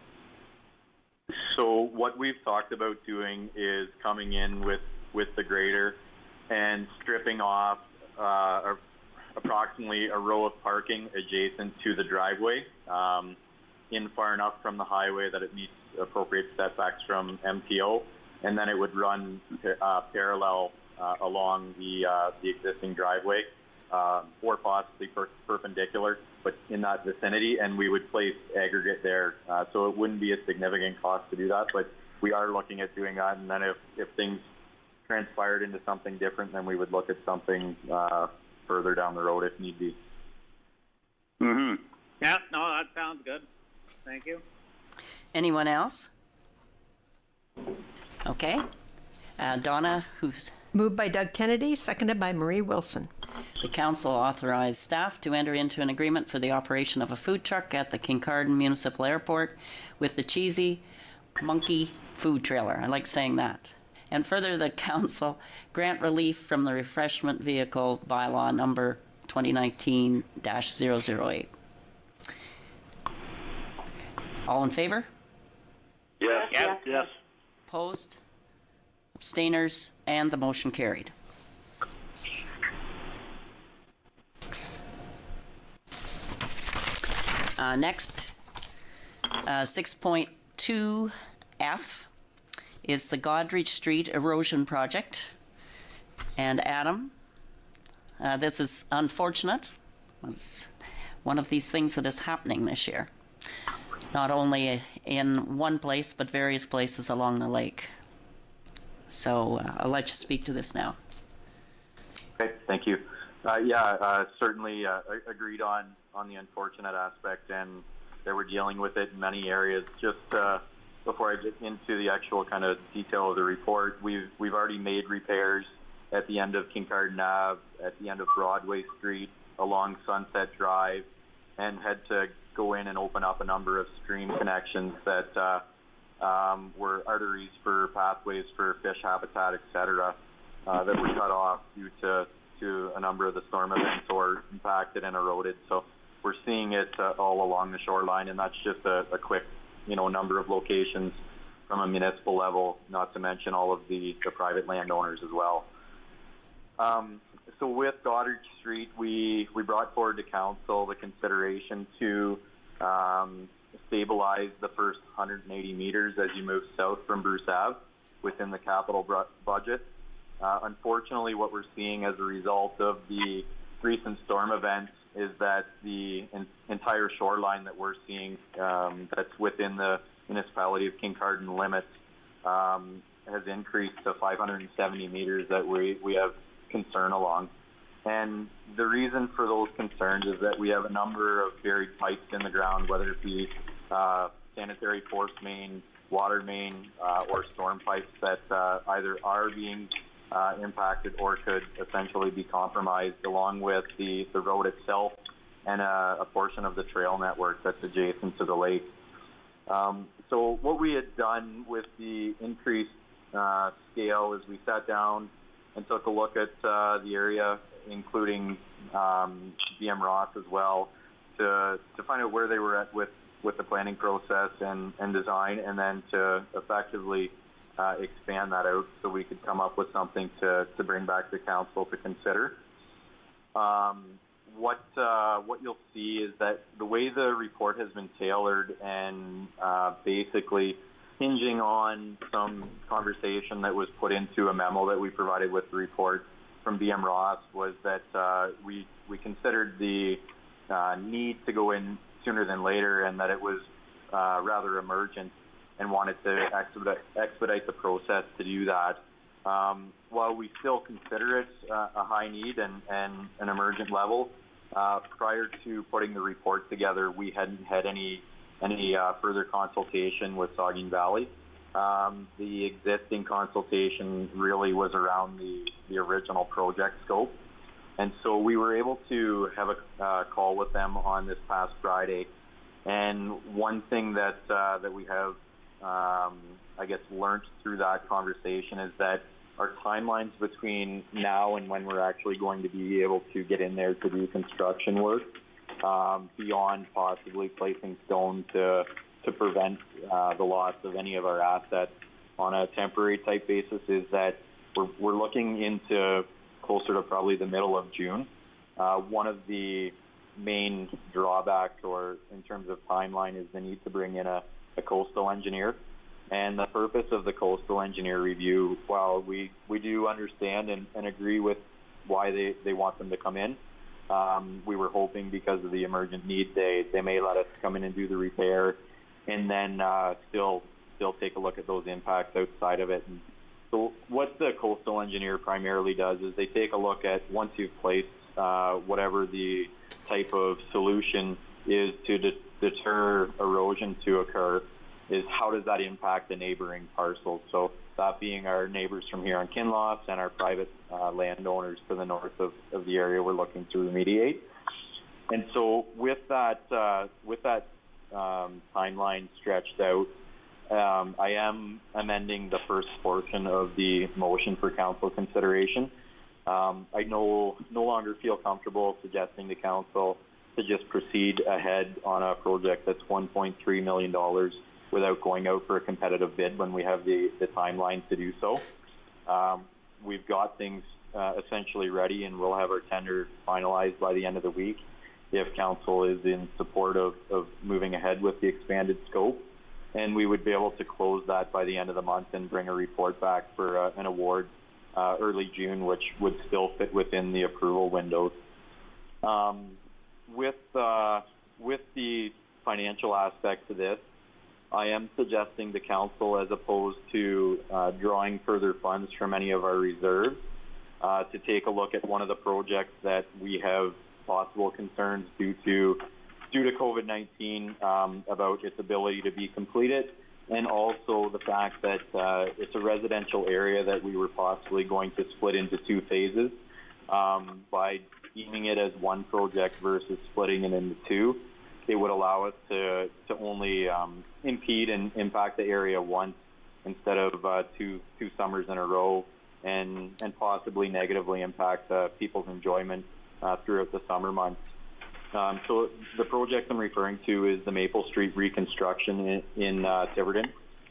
So what we've talked about doing is coming in with the grader and stripping off approximately a row of parking adjacent to the driveway, in far enough from the highway that it meets appropriate setbacks from MPO, and then it would run parallel along the existing driveway, or possibly perpendicular, but in that vicinity, and we would place aggregate there. So it wouldn't be a significant cost to do that, but we are looking at doing that, and then if things transpired into something different, then we would look at something further down the road if need be. Mm-hmm. Yeah, no, that sounds good. Thank you. Anyone else? Okay. Donna, who's... Moved by Doug Kennedy, seconded by Marie Wilson. The council authorized staff to enter into an agreement for the operation of a food truck at the Kincardine Municipal Airport with the Cheesy Monkey Food Trailer. I like saying that. And further, the council grant relief from the refreshment vehicle bylaw number 2019-008. All in favor? Yes. Yes. Opposed? Abstainers? And the motion carried. Next, 6.2F is the Godrich Street Erosion Project. And Adam, this is unfortunate. It's one of these things that is happening this year. Not only in one place, but various places along the lake. So I'll let you speak to this now. Okay, thank you. Certainly agreed on the unfortunate aspect, and that we're dealing with it in many areas. Just before I get into the actual kind of detail of the report, we've already made repairs at the end of Kincardine Ave, at the end of Broadway Street, along Sunset Drive, and had to go in and open up a number of stream connections that were arteries for pathways for fish habitat, etc., that were cut off due to a number of the storm events or impacted and eroded. So we're seeing it all along the shoreline, and that's just a quick, number of locations from a municipal level, not to mention all of the private landowners as well. So with Goddard Street, we brought forward to council the consideration to stabilize the first 180 meters as you move south from Bruce Ave within the capital budget. Unfortunately, what we're seeing as a result of the recent storm events is that the entire shoreline that we're seeing that's within the municipality of Kincardine limits has increased to 570 meters that we have concern along. And the reason for those concerns is that we have a number of buried pipes in the ground, whether it be sanitary force main, water main, or storm pipes that either are being impacted or could essentially be compromised, along with the road itself and a portion of the trail network that's adjacent to the lake. So what we had done with the increased scale is we sat down and took a look at the area, including BM Ross as well, to find out where they were at with the planning process and design, and then to effectively expand that out so we could come up with something to bring back to council to consider. What you'll see is that the way the report has been tailored and basically hinging on some conversation that was put into a memo that we provided with the report from BM Ross was that we considered the need to go in sooner than later, and that it was rather emergent, and wanted to expedite the process to do that. While we still consider it a high need and an emergent level, prior to putting the report together, we hadn't had any further consultation with Saugeen Valley. The existing consultation really was around the original project scope. And so we were able to have a call with them on this past Friday. And one thing that we have, I guess, learned through that conversation is that our timelines between now and when we're actually going to be able to get in there to do construction work, beyond possibly placing stone to prevent the loss of any of our assets on a temporary type basis, is that we're looking into closer to probably the middle of June. One of the main drawbacks, or in terms of timeline, is the need to bring in a coastal engineer. And the purpose of the coastal engineer review, while we do understand and agree with why they want them to come in, we were hoping because of the emergent need, they may let us come in and do the repair, and then still take a look at those impacts outside of it. And so what the coastal engineer primarily does is they take a look at, once you've placed whatever the type of solution is to deter erosion to occur, is how does that impact the neighboring parcels. So that being our neighbors from here on Kinloss and our private landowners to the north of the area we're looking to remediate. And so with that timeline stretched out, I am amending the first portion of the motion for council consideration. I no longer feel comfortable suggesting to council to just proceed ahead on a project that's $1.3 million without going out for a competitive bid when we have the timeline to do so. We've got things essentially ready, and we'll have our tender finalized by the end of the week if council is in support of moving ahead with the expanded scope. And we would be able to close that by the end of the month and bring a report back for an award early June, which would still fit within the approval windows. With the financial aspect to this, I am suggesting to council, as opposed to drawing further funds from any of our reserves, to take a look at one of the projects that we have possible concerns due to COVID-19 about its ability to be completed, and also the fact that it's a residential area that we were possibly going to split into two phases. By deeming it as one project versus splitting it into two, it would allow us to only impede and impact the area once instead of two summers in a row, and possibly negatively impact people's enjoyment throughout the summer months. So the project I'm referring to is the Maple Street reconstruction in Tiverton.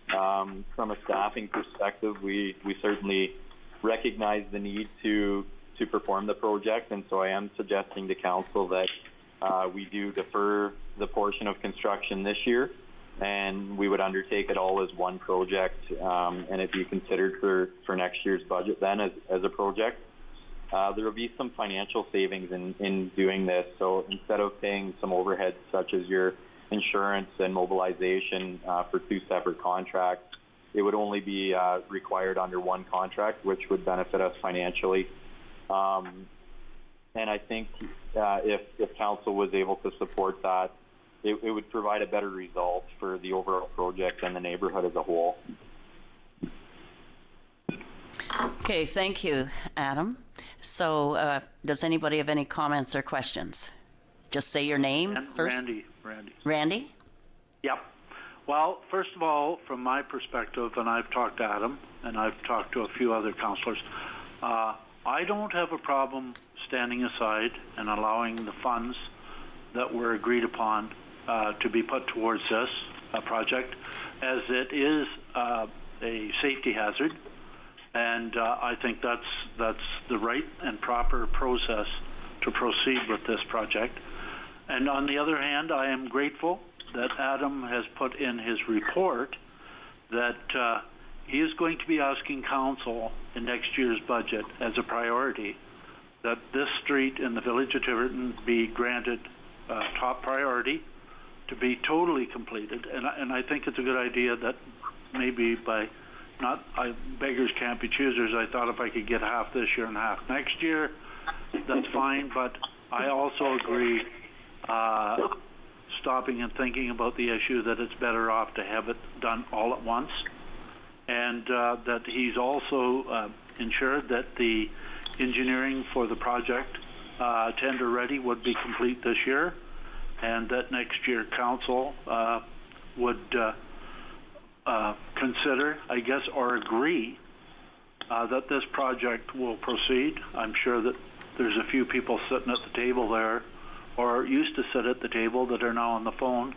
From a staffing perspective, we certainly recognize the need to perform the project, and so I am suggesting to council that we do defer the portion of construction this year, and we would undertake it all as one project, and it be considered for next year's budget then as a project. There will be some financial savings in doing this. So instead of paying some overheads such as your insurance and mobilization for two separate contracts, it would only be required under one contract, which would benefit us financially. And I think if council was able to support that, it would provide a better result for the overall project and the neighborhood as a whole. Okay, thank you, Adam. So does anybody have any comments or questions? just say your name And first. Randy. Randy? Yep. Well, first of all, from my perspective, and I've talked to Adam, and I've talked to a few other councillors, I don't have a problem standing aside and allowing the funds that were agreed upon to be put towards this project, as it is a safety hazard, and I think that's the right and proper process to proceed with this project. And on the other hand, I am grateful that Adam has put in his report that he is going to be asking council in next year's budget as a priority that this street in the village of Tiverton be granted top priority to be totally completed. And I think it's a good idea that maybe beggars can't be choosers. I thought if I could get half this year and half next year, that's fine. But I also agree, stopping and thinking about the issue, that it's better off to have it done all at once. And that he's also ensured that the engineering for the project, tender ready, would be complete this year, and that next year council would consider, I guess, or agree that this project will proceed. I'm sure that there's a few people sitting at the table there, or used to sit at the table, that are now on the phone,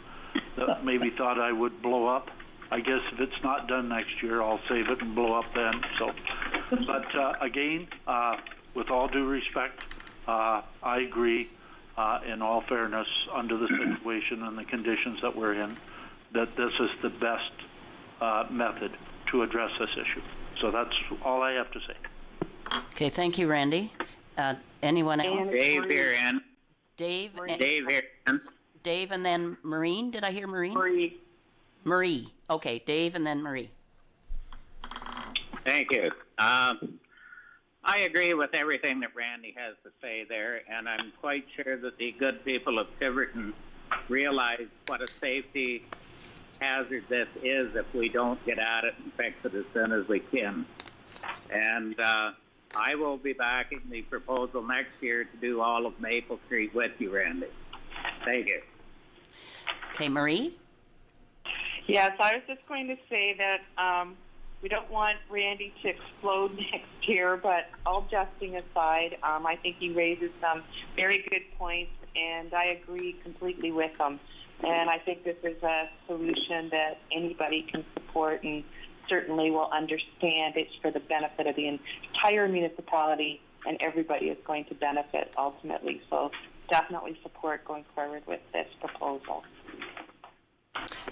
that maybe thought I would blow up. I guess if it's not done next year, I'll save it and blow up then. So, but again, with all due respect, I agree, in all fairness, under the situation and the conditions that we're in, that this is the best method to address this issue. So that's all I have to say. Okay, thank you, Randy. Anyone else? Dave here, Ann. Dave. Dave here, Ann. Dave and then Maureen. Did I hear Maureen? Marie. Okay, Dave and then Marie. Thank you. I agree with everything that Randy has to say there, and I'm quite sure that the good people of Tiverton realize what a safety hazard this is if we don't get at it and fix it as soon as we can. And I will be backing the proposal next year to do all of Maple Street with you, Randy. Thank you. Okay, Marie? Yes, I was just going to say that we don't want Randy to explode next year, but all jesting aside, I think he raises some very good points, and I agree completely with him. And I think this is a solution that anybody can support and certainly will understand. It's for the benefit of the entire municipality, and everybody is going to benefit ultimately. So definitely support going forward with this proposal.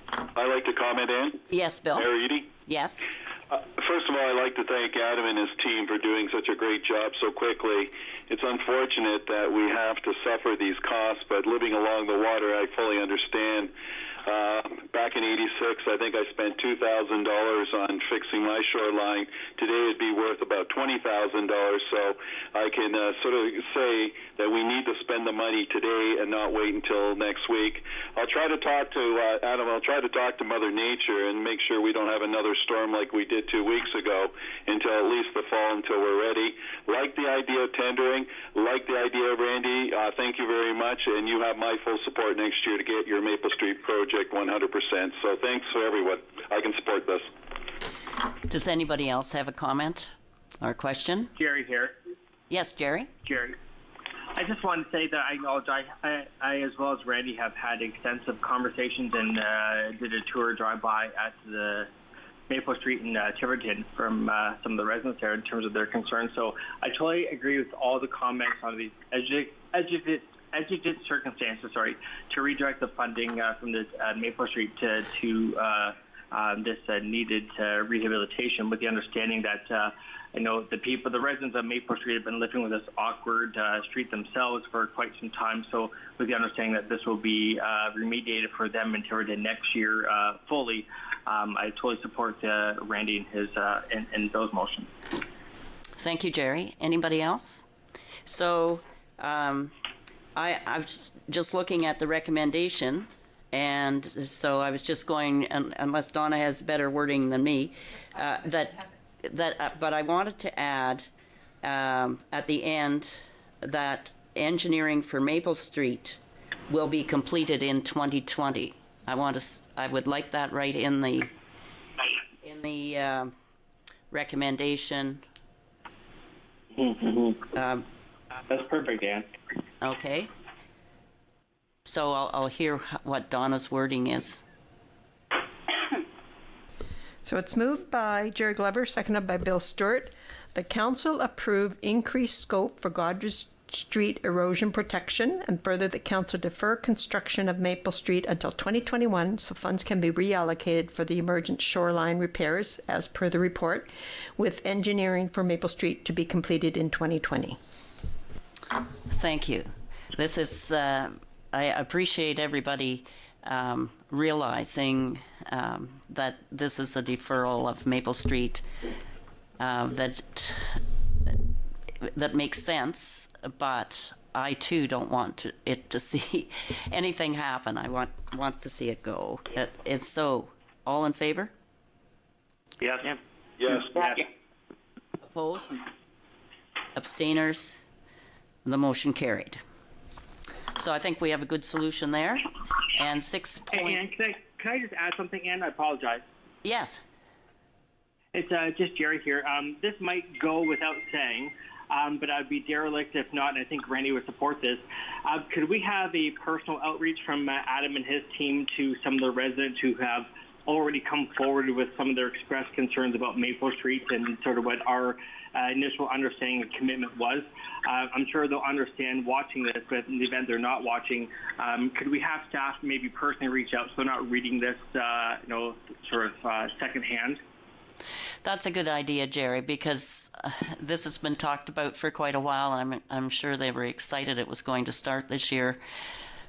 I'd like to comment in. Yes, Bill. Mayor Eady? Yes. First of all, I'd like to thank Adam and his team for doing such a great job so quickly. It's unfortunate that we have to suffer these costs, but living along the water, I fully understand. Back in '86, I think I spent $2,000 on fixing my shoreline. Today it'd be worth about $20,000, so I can sort of say that we need to spend the money today and not wait until next week. I'll try to talk to Adam. I'll try to talk to Mother Nature and make sure we don't have another storm like we did 2 weeks ago until at least the fall, until we're ready. Like the idea of tendering, like the idea of Randy. Thank you very much, and you have my full support next year to get your Maple Street project 100%. So thanks for everyone. I can support this. Does anybody else have a comment or question? Jerry here. Yes, Jerry. Jerry. I just want to say that I acknowledge I as well as Randy, have had extensive conversations and did a tour drive-by at the Maple Street in Tiverton from some of the residents there in terms of their concerns. So I totally agree with all the comments on these exigent circumstances, to redirect the funding from the Maple Street to this needed rehabilitation, with the understanding that I know the residents of Maple Street have been living with this awkward street themselves for quite some time. So with the understanding that this will be remediated for them in Tiverton next year fully, I totally support Randy and his and those motions. Thank you, Jerry. Anybody else? So I was just looking at the recommendation, and so I was just going, unless Donna has better wording than me, but I wanted to add at the end that engineering for Maple Street will be completed in 2020. I would like that right in the recommendation. That's perfect, Dan. Okay. So I'll hear what Donna's wording is. So it's moved by Jerry Glover, seconded by Bill Stewart. The council approve increased scope for Godrich Street erosion protection, and further the council defer construction of Maple Street until 2021 so funds can be reallocated for the emergent shoreline repairs as per the report, with engineering for Maple Street to be completed in 2020. Thank you. This is, I appreciate everybody realizing that this is a deferral of Maple Street that makes sense, but I too don't want it to see anything happen. I want to see it go. It's so. All in favor? Yes. Yes. Opposed? Abstainers? The motion carried. So I think we have a good solution there. And 6 Hey, Ann, can I just add something, Ann? I apologize. Yes. It's just Jerry here. This might go without saying, but I'd be derelict if not, and I think Randy would support this. Could we have a personal outreach from Adam and his team to some of the residents who have already come forward with some of their expressed concerns about Maple Street and sort of what our initial understanding and commitment was? I'm sure they'll understand watching this, but in the event they're not watching, could we have staff maybe personally reach out so they're not reading this, sort of secondhand? That's a good idea, Jerry, because this has been talked about for quite a while, and I'm sure they were excited it was going to start this year.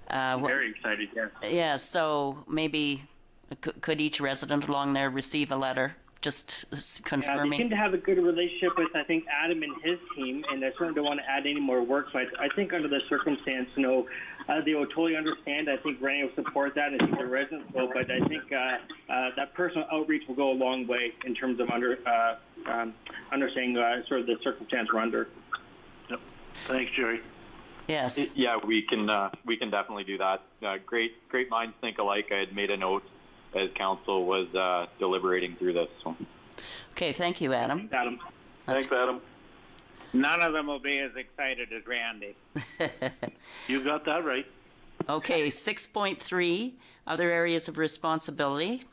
Very excited, yes. Yeah, so maybe could each resident along there receive a letter just confirming? Yeah, they seem to have a good relationship with, I think, Adam and his team, and I certainly don't want to add any more work, but I think under the circumstance, they will totally understand. I think Randy will support that. I think the residents will, but I think that personal outreach will go a long way in terms of understanding sort of the circumstance we're under. Yep. Thanks, Jerry. Yes. Yeah, we can definitely do that. Great minds think alike. I had made a note as council was deliberating through this. So. Okay, thank you, Adam. Thanks, Adam. None of them will be as excited as Randy. You got that right. Okay, 6.3, other areas of responsibility.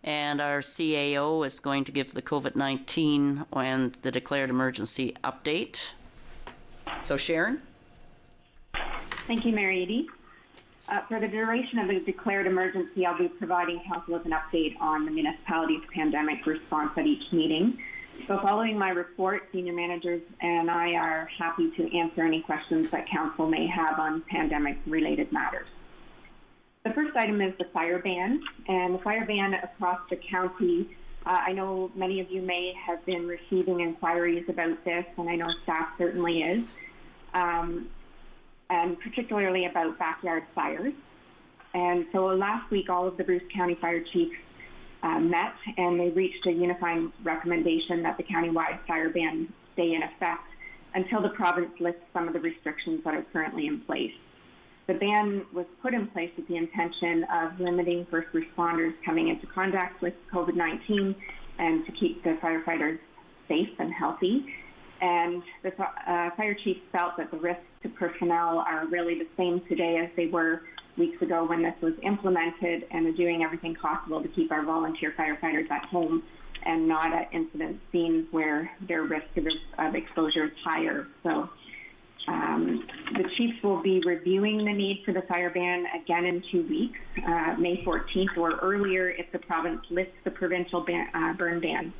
And our CAO is going to give the COVID-19 and the declared emergency update. So Sharon? Thank you, Mary Edie. For the duration of the declared emergency, I'll be providing council with an update on the municipality's pandemic response at each meeting. So following my report, senior managers and I are happy to answer any questions that council may have on pandemic-related matters. The first item is the fire ban, and the fire ban across the county. I know many of you may have been receiving inquiries about this, and I know staff certainly is. And particularly about backyard fires. And so last week, all of the Bruce County Fire Chiefs met, and they reached a unifying recommendation that the countywide fire ban stay in effect until the province lifts some of the restrictions that are currently in place. The ban was put in place with the intention of limiting first responders coming into contact with COVID-19 and to keep the firefighters safe and healthy. And the fire chiefs felt that the risks to personnel are really the same today as they were weeks ago when this was implemented, and are doing everything possible to keep our volunteer firefighters at home and not at incident scenes where their risk of exposure is higher. So the chiefs will be reviewing the need for the fire ban again in 2 weeks, May 14th or earlier if the province lifts the provincial burn ban.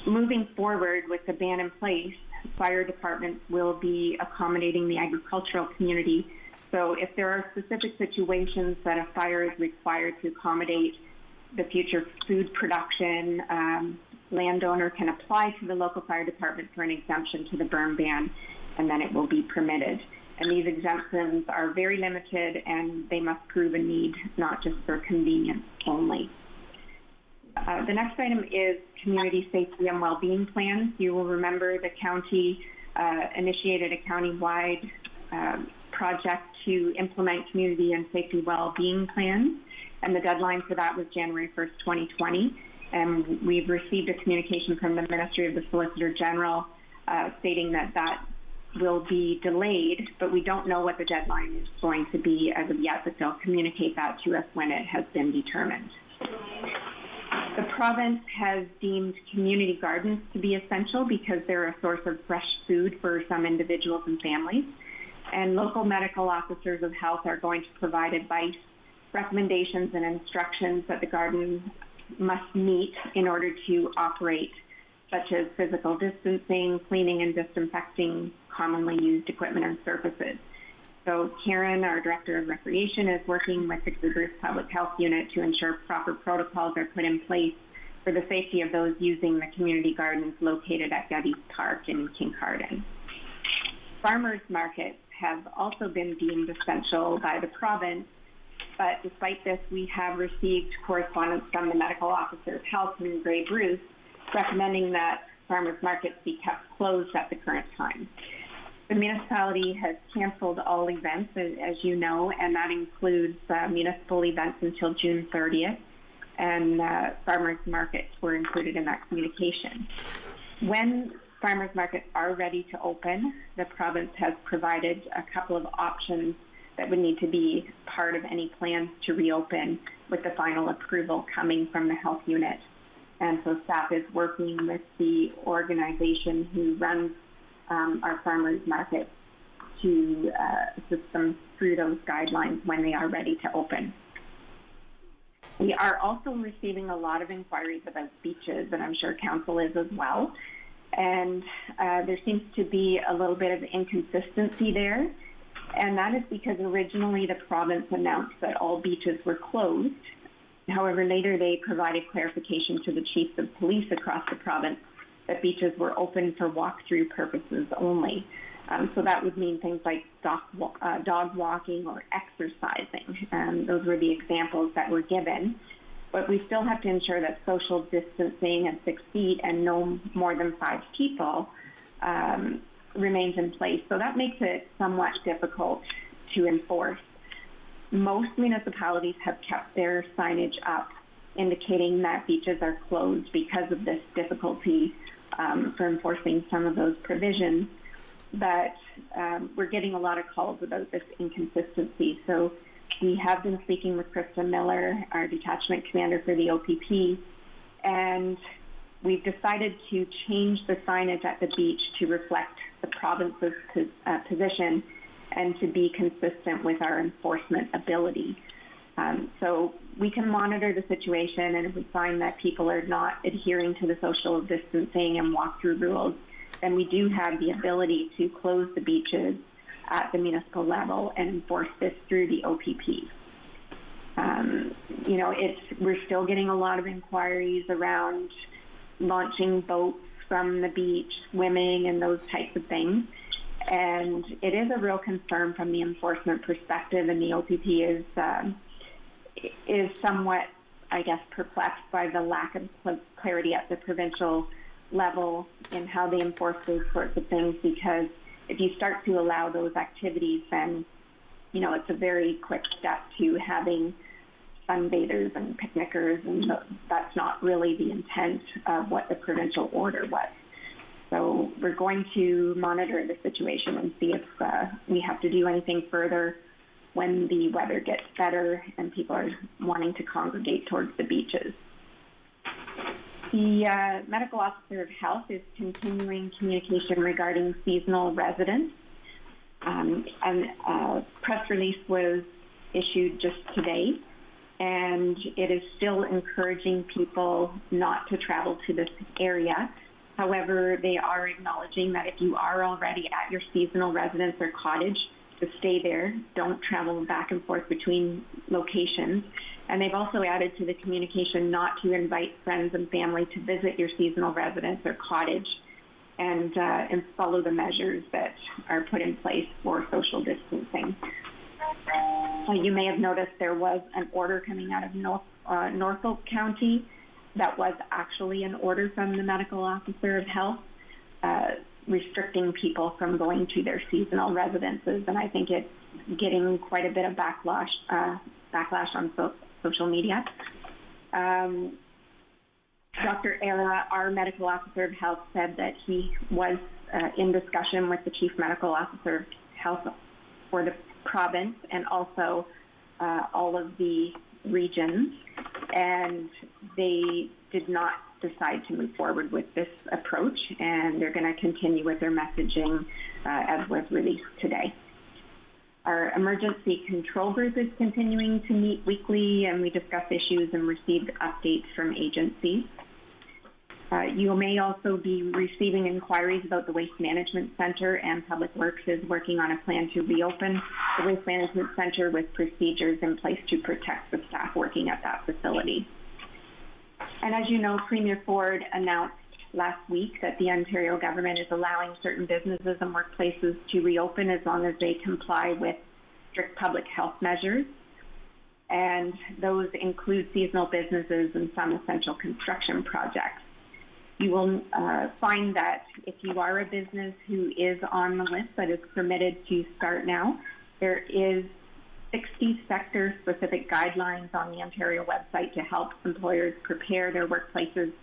Moving forward with the ban in place, fire departments will be accommodating the agricultural community. So if there are specific situations that a fire is required to accommodate the future food production, landowner can apply to the local fire department for an exemption to the burn ban, and then it will be permitted. And these exemptions are very limited, and they must prove a need, not just for convenience only. The next item is community safety and well-being plans. You will remember the county initiated a county-wide project to implement community and safety well-being plans, and the deadline for that was January 1st, 2020. And we've received a communication from the Ministry of the Solicitor General stating that that will be delayed, but we don't know what the deadline is going to be as of yet, but they'll communicate that to us when it has been determined. The province has deemed community gardens to be essential because they're a source of fresh food for some individuals and families. And local medical officers of health are going to provide advice, recommendations, and instructions that the garden must meet in order to operate, such as physical distancing, cleaning and disinfecting commonly used equipment and surfaces. So Karen, our Director of Recreation, is working with the Bruce Public Health Unit to ensure proper protocols are put in place for the safety of those using the community gardens located at Getty's Park in Kincardine. Farmers markets have also been deemed essential by the province, but despite this, we have received correspondence from the Medical Officer of Health in Grey Bruce recommending that farmers markets be kept closed at the current time. The municipality has canceled all events, as you know, and that includes municipal events until June 30th, and farmers markets were included in that communication. When farmers markets are ready to open, the province has provided a couple of options that would need to be part of any plans to reopen, with the final approval coming from the health unit. And so staff is working with the organization who runs our farmers market to assist them through those guidelines when they are ready to open. We are also receiving a lot of inquiries about beaches, and I'm sure council is as well. And there seems to be a little bit of inconsistency there. And that is because originally the province announced that all beaches were closed. However, later they provided clarification to the chiefs of police across the province that beaches were open for walk-through purposes only. So that would mean things like dog walking or exercising. Those were the examples that were given. But we still have to ensure that social distancing at 6 feet and no more than 5 people remains in place. So that makes it somewhat difficult to enforce. Most municipalities have kept their signage up indicating that beaches are closed because of this difficulty for enforcing some of those provisions. But we're getting a lot of calls about this inconsistency. So we have been speaking with Krista Miller, our detachment commander for the OPP, and we've decided to change the signage at the beach to reflect the province's position and to be consistent with our enforcement ability. So we can monitor the situation, and if we find that people are not adhering to the social distancing and walk-through rules, then we do have the ability to close the beaches at the municipal level and enforce this through the OPP. We're still getting a lot of inquiries around launching boats from the beach, swimming, and those types of things. And it is a real concern from the enforcement perspective, and the OPP is somewhat, I guess, perplexed by the lack of clarity at the provincial level in how they enforce those sorts of things, because if you start to allow those activities, then, it's a very quick step to having sunbathers and picnickers, and that's not really the intent of what the provincial order was. So we're going to monitor the situation and see if we have to do anything further when the weather gets better and people are wanting to congregate towards the beaches. The Medical Officer of Health is continuing communication regarding seasonal residents. A press release was issued just today, and it is still encouraging people not to travel to this area. However, they are acknowledging that if you are already at your seasonal residence or cottage, to stay there, don't travel back and forth between locations. And they've also added to the communication not to invite friends and family to visit your seasonal residence or cottage, and follow the measures that are put in place for social distancing. You may have noticed there was an order coming out of Norfolk County that was actually an order from the Medical Officer of Health. restricting people from going to their seasonal residences, and I think it's getting quite a bit of backlash on social media. Dr. Era, our medical officer of health, said that he was in discussion with the chief medical officer of health for the province and also all of the regions, and they did not decide to move forward with this approach, and they're going to continue with their messaging as was released today. Our emergency control group is continuing to meet weekly, and we discuss issues and receive updates from agencies. You may also be receiving inquiries about the Waste Management Center, and Public Works is working on a plan to reopen the Waste Management Center with procedures in place to protect the staff working at that facility. And as you know, Premier Ford announced last week that the Ontario government is allowing certain businesses and workplaces to reopen as long as they comply with strict public health measures. And those include seasonal businesses and some essential construction projects. You will find that if you are a business who is on the list that is permitted to start now, there is 60 sector-specific guidelines on the Ontario website to help employers prepare their workplaces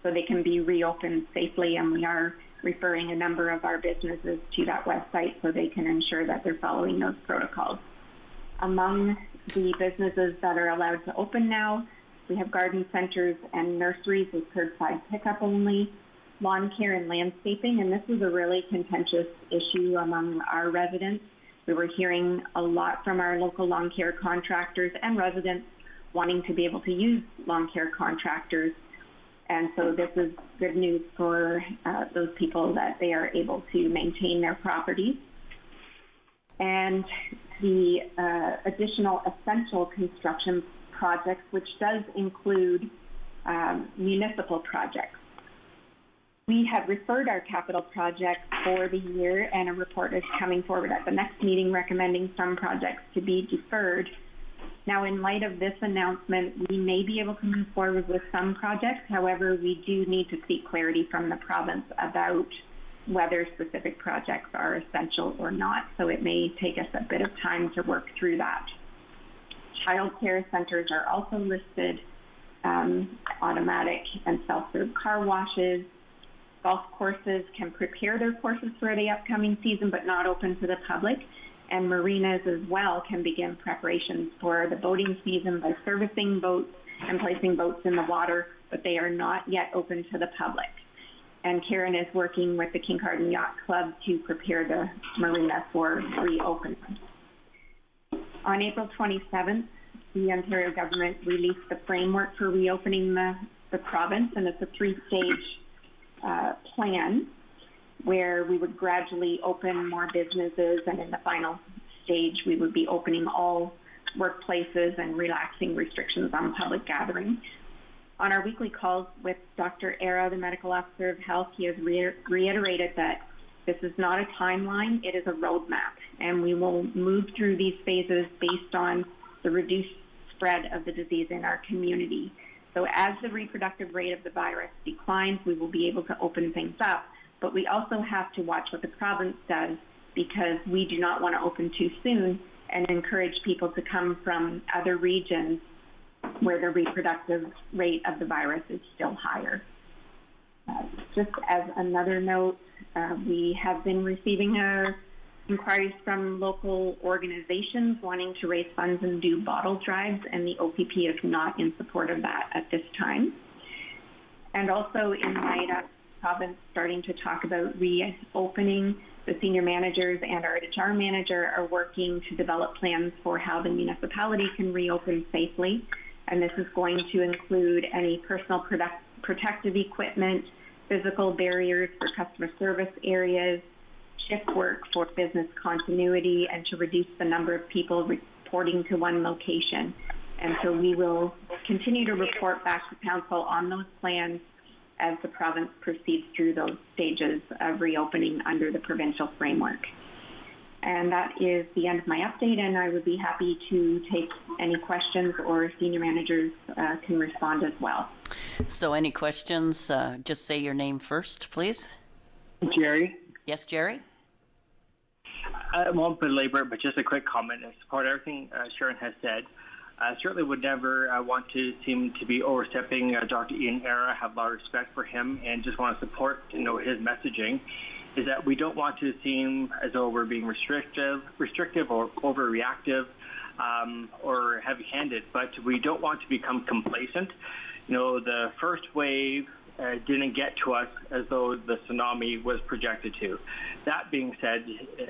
so they can be reopened safely, and we are referring a number of our businesses to that website so they can ensure that they're following those protocols. Among the businesses that are allowed to open now, we have garden centers and nurseries with curbside pickup only, lawn care and landscaping, and this was a really contentious issue among our residents. We were hearing a lot from our local lawn care contractors and residents wanting to be able to use lawn care contractors. And so this is good news for those people that they are able to maintain their properties. And the additional essential construction projects, which does include municipal projects. We have referred our capital projects for the year, and a report is coming forward at the next meeting recommending some projects to be deferred. Now, in light of this announcement, we may be able to move forward with some projects. However, we do need to seek clarity from the province about whether specific projects are essential or not. So it may take us a bit of time to work through that. Child care centers are also listed, automatic and self-serve car washes. Golf courses can prepare their courses for the upcoming season but not open to the public. And marinas as well can begin preparations for the boating season by servicing boats and placing boats in the water, but they are not yet open to the public. And Karen is working with the Kincardine Yacht Club to prepare the marina for reopening. On April 27th, the Ontario government released the framework for reopening the province, and it's a three-stage plan where we would gradually open more businesses, and in the final stage, we would be opening all workplaces and relaxing restrictions on public gatherings. On our weekly calls with Dr. Era, the medical officer of health, he has reiterated that this is not a timeline, it is a roadmap, and we will move through these phases based on the reduced spread of the disease in our community. So as the reproductive rate of the virus declines, we will be able to open things up, but we also have to watch what the province does, because we do not want to open too soon and encourage people to come from other regions where the reproductive rate of the virus is still higher. Just as another note, we have been receiving inquiries from local organizations wanting to raise funds and do bottle drives, and the OPP is not in support of that at this time. And also, in light of the province starting to talk about reopening, the senior managers and our HR manager are working to develop plans for how the municipality can reopen safely. And this is going to include any personal protective equipment, physical barriers for customer service areas, shift work for business continuity, and to reduce the number of people reporting to one location. And so we will continue to report back to Council on those plans as the province proceeds through those stages of reopening under the provincial framework. And that is the end of my update, and I would be happy to take any questions, or senior managers can respond as well. So any questions, just say your name first, please. Jerry, Yes, Jerry? I won't belabor it, but just a quick comment. I support everything Sharon has said. I certainly would never want to seem to be overstepping Dr. Ian Era. Have a lot of respect for him and just want to support, his messaging. Is that we don't want to seem as though we're being restrictive or overreactive or heavy-handed, but we don't want to become complacent. The first wave didn't get to us as though the tsunami was projected to. That being said,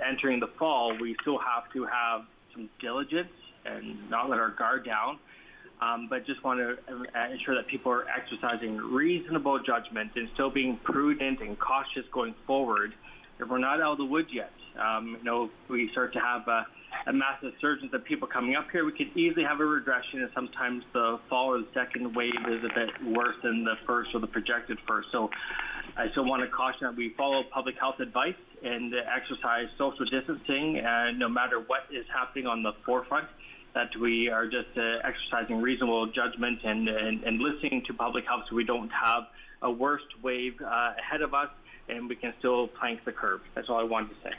entering the fall, we still have to have some diligence and not let our guard down, but just want to ensure that people are exercising reasonable judgment and still being prudent and cautious going forward. If we're not out of the woods yet, we start to have a massive surge of people coming up here, we could easily have a regression, and sometimes the fall or the second wave is a bit worse than the first or the projected first. So I still want to caution that we follow public health advice and exercise social distancing, no matter what is happening on the forefront, that we are just exercising reasonable judgment and listening to public health so we don't have a worst wave ahead of us and we can still plank the curve. That's all I wanted to say.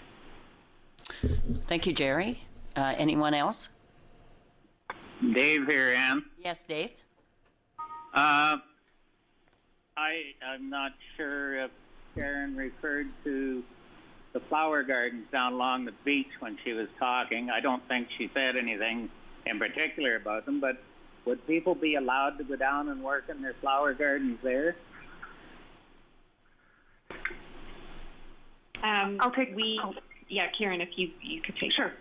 Thank you, Jerry. Anyone else? Dave here, Ann. Yes, Dave. I'm not sure if Sharon referred to the flower gardens down along the beach when she was talking. I don't think she said anything in particular about them, but would people be allowed to go down and work in their flower gardens there? Karen, if you could take. Sure.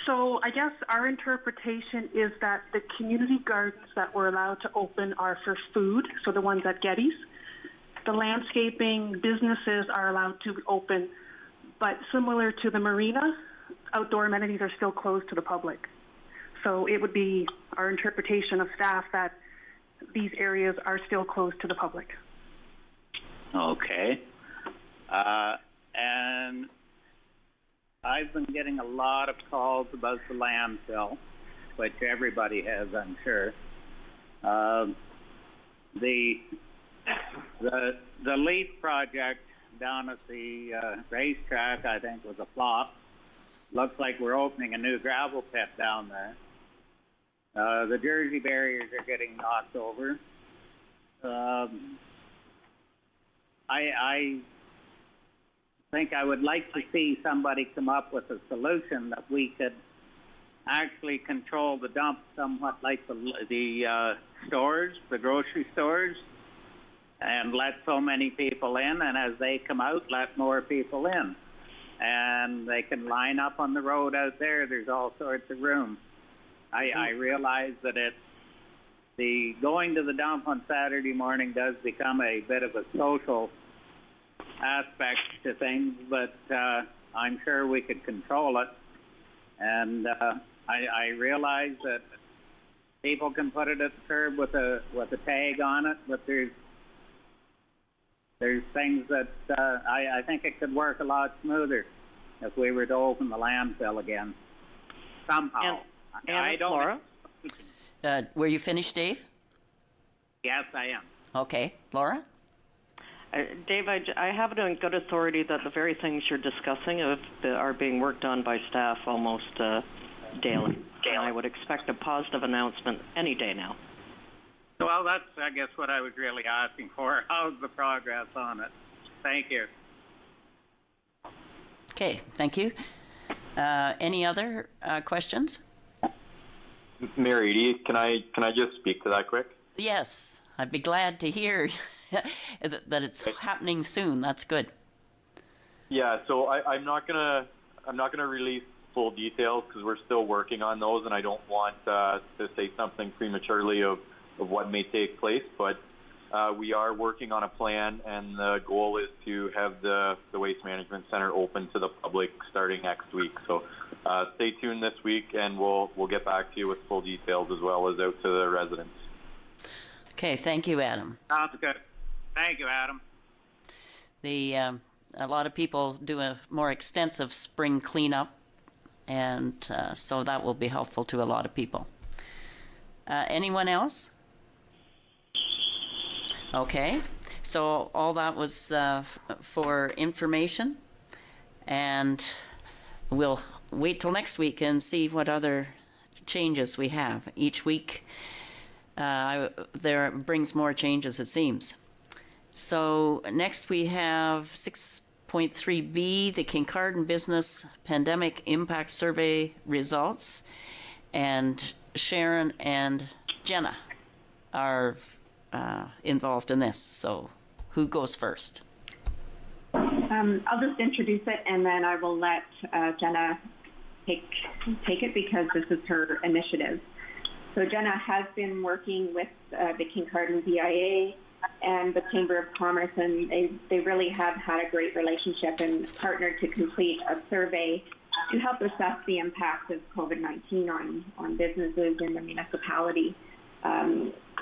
So I guess our interpretation is that the community gardens that we're allowed to open are for food, so the ones at Getty's. The landscaping businesses are allowed to open, but similar to the marina, outdoor amenities are still closed to the public. So it would be our interpretation of staff that these areas are still closed to the public. Okay. And I've been getting a lot of calls about the landfill, which everybody has, I'm sure. The LEAF project down at the racetrack, I think, was a flop. Looks like we're opening a new gravel pit down there. The Jersey barriers are getting knocked over. I think I would like to see somebody come up with a solution that we could actually control the dump somewhat like the stores, the grocery stores, and let so many people in, and as they come out, let more people in. And they can line up on the road out there. There's all sorts of room. I realize that the going to the dump on Saturday morning does become a bit of a social aspect to things, but I'm sure we could control it. And I realize that people can put it at the curb with a tag on it, but there's things that I think it could work a lot smoother if we were to open the landfill again somehow. And I don't. Laura? Were you finished, Dave? Yes, I am. Okay. Laura? Dave, I have it on good authority that the very things you're discussing are being worked on by staff almost daily. And I would expect a positive announcement any day now. Well, that's, I guess, what I was really asking for. How's the progress on it? Thank you. Okay, thank you. Any other questions? Mayor Eady, can I just speak to that quick? Yes, I'd be glad to hear that it's happening soon. That's good. Yeah, so I'm not gonna release full details because we're still working on those, and I don't want to say something prematurely of what may take place. But we are working on a plan, and the goal is to have the Waste Management Center open to the public starting next week. So stay tuned this week, and we'll get back to you with full details as well as out to the residents. Okay, thank you, Adam. Sounds good. Thank you, Adam. A lot of people do a more extensive spring cleanup, and so that will be helpful to a lot of people. Anyone else? Okay, so all that was for information. And we'll wait till next week and see what other changes we have. Each week there brings more changes, it seems. So next we have 6.3B, the Kincardine Business Pandemic Impact Survey results. And Sharon and Jenna are involved in this. So who goes first? I'll just introduce it, and then I will let Jenna take it because this is her initiative. So Jenna has been working with the Kincardine BIA and the Chamber of Commerce, and they really have had a great relationship and partnered to complete a survey to help assess the impact of COVID-19 on businesses in the municipality,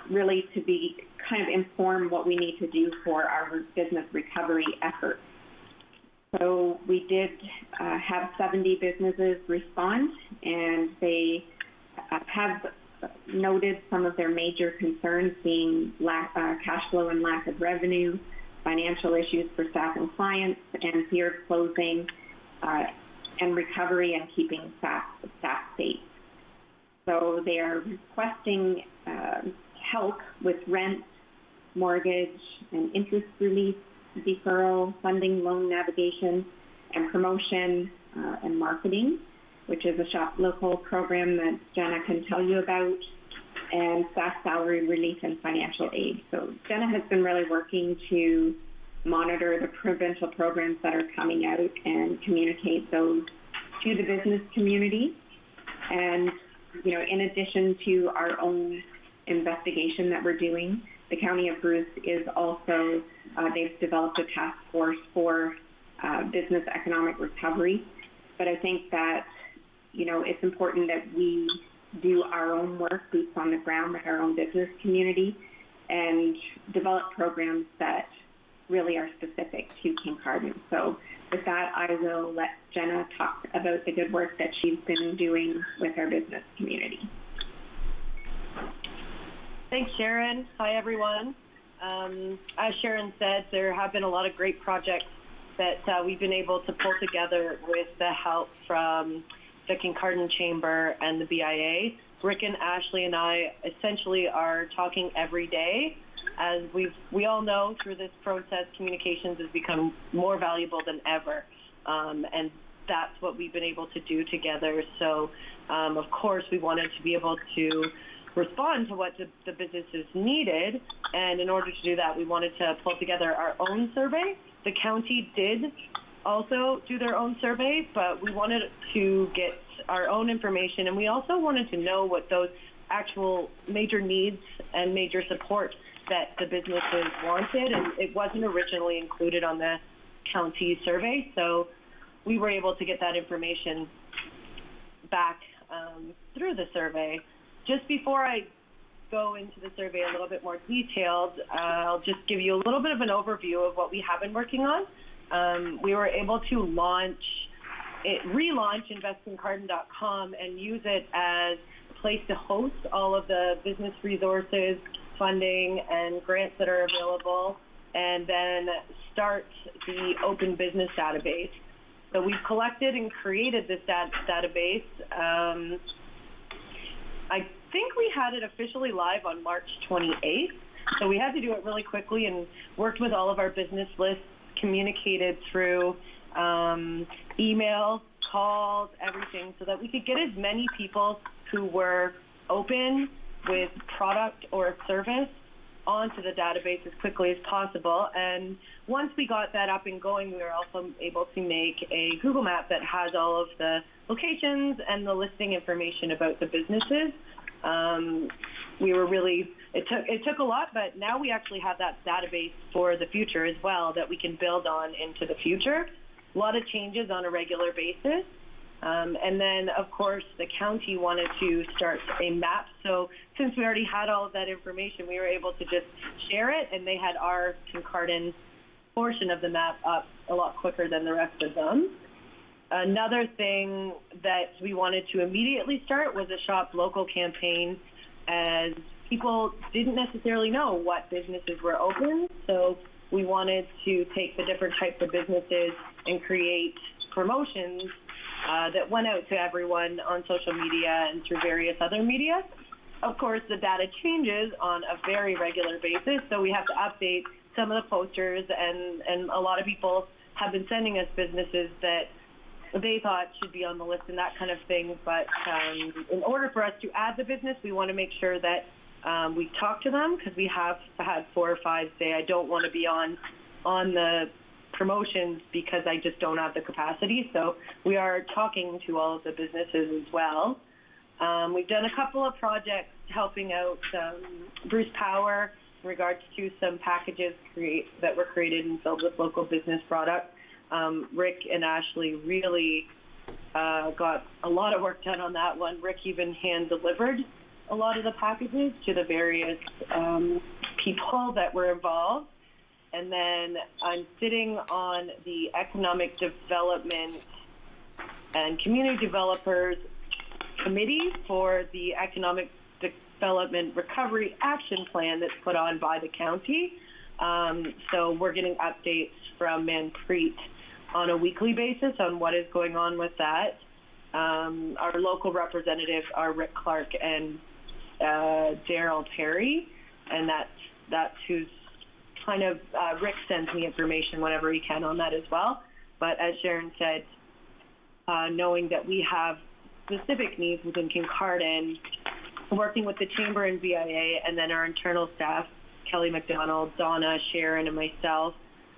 really to be kind of inform what we need to do for our business recovery efforts. So we did have 70 businesses respond, and they have noted some of their major concerns being cash flow and lack of revenue, financial issues for staff and clients, and fear of closing, and recovery and keeping staff safe. So they are requesting help with rent, mortgage, and interest relief, deferral, funding, loan navigation, and promotion and marketing, which is a shop local program that Jenna can tell you about, and staff salary relief and financial aid. So Jenna has been really working to monitor the provincial programs that are coming out and communicate those to the business community. And, you know, in addition to our own investigation that we're doing, the County of Bruce is also, they've developed a task force for business economic recovery. But I think that, you know, it's important that we do our own work, boots on the ground with our own business community, and develop programs that really are specific to Kincardine. So with that, I will let Jenna talk about the good work that she's been doing with our business community. Thanks, Sharon. Hi, everyone. As Sharon said, there have been a lot of great projects that we've been able to pull together with the help from the Kincardine Chamber and the BIA. Rick and Ashley and I essentially are talking every day. As we all know, through this process, communications has become more valuable than ever. And that's what we've been able to do together. So, of course, we wanted to be able to respond to what the businesses needed. And in order to do that, we wanted to pull together our own survey. The county did also do their own survey, but we wanted to get our own information. And we also wanted to know what those actual major needs and major support that the businesses wanted. And it wasn't originally included on the county survey. So we were able to get that information back through the survey. Just before I go into the survey a little bit more detailed, I'll just give you a little bit of an overview of what we have been working on. We were able to relaunch investkincardine.com and use it as a place to host all of the business resources, funding, and grants that are available, and then start the open business database. So we've collected and created this database. I think we had it officially live on March 28th, so we had to do it really quickly and worked with all of our business lists, communicated through email, calls, everything, so that we could get as many people who were open with product or service onto the database as quickly as possible. And once we got that up and going, we were also able to make a Google map that has all of the locations and the listing information about the businesses. It took a lot, but now we actually have that database for the future as well that we can build on into the future. A lot of changes on a regular basis. And then, of course, the county wanted to start a map. So since we already had all of that information, we were able to just share it, and they had our Kincardine portion of the map up a lot quicker than the rest of them. Another thing that we wanted to immediately start was a Shop Local campaign, as people didn't necessarily know what businesses were open. So we wanted to take the different types of businesses and create promotions that went out to everyone on social media and through various other media. Of course, the data changes on a very regular basis, so we have to update some of the posters, and a lot of people have been sending us businesses that they thought should be on the list and that kind of thing. But in order for us to add the business, we want to make sure that we talk to them, because we have had 4 or 5 say, I don't want to be on the promotions because I just don't have the capacity. So we are talking to all of the businesses as well. We've done a couple of projects helping out Bruce Power in regards to some packages that were created and filled with local business products. Rick and Ashley really got a lot of work done on that one. Rick even hand-delivered a lot of the packages to the various people that were involved. And then I'm sitting on the Economic Development and Community Developers Committee for the Economic Development Recovery Action Plan that's put on by the county. So we're getting updates from Manpreet on a weekly basis on what is going on with that. Our local representatives are Rick Clark and Daryl Perry, and that's who's kind of, Rick sends me information whenever he can on that as well. But as Sharon said, knowing that we have specific needs within Kincardine, working with the Chamber and VIA, and then our internal staff, Kelly McDonald, Donna, Sharon, and myself,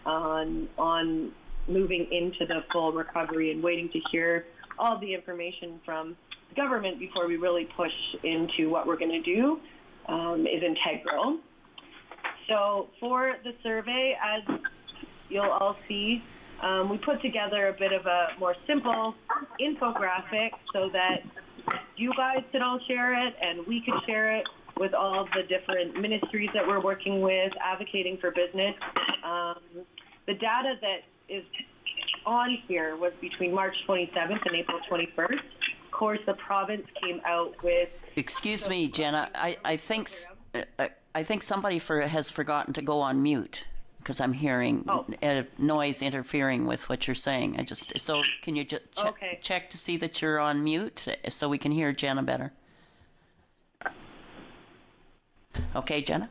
on moving into the full recovery and waiting to hear all the information from the government before we really push into what we're going to do is integral. So for the survey, as you'll all see, we put together a bit of a more simple infographic so that you guys could all share it and we could share it with all of the different ministries that we're working with, advocating for business. The data that is on here was between March 27th and April 21st. Of course, the province came out with... Excuse me, Jenna. I think somebody has forgotten to go on mute, because I'm hearing noise interfering with what you're saying. So can you just check to see that you're on mute so we can hear Jenna better? Okay, Jenna?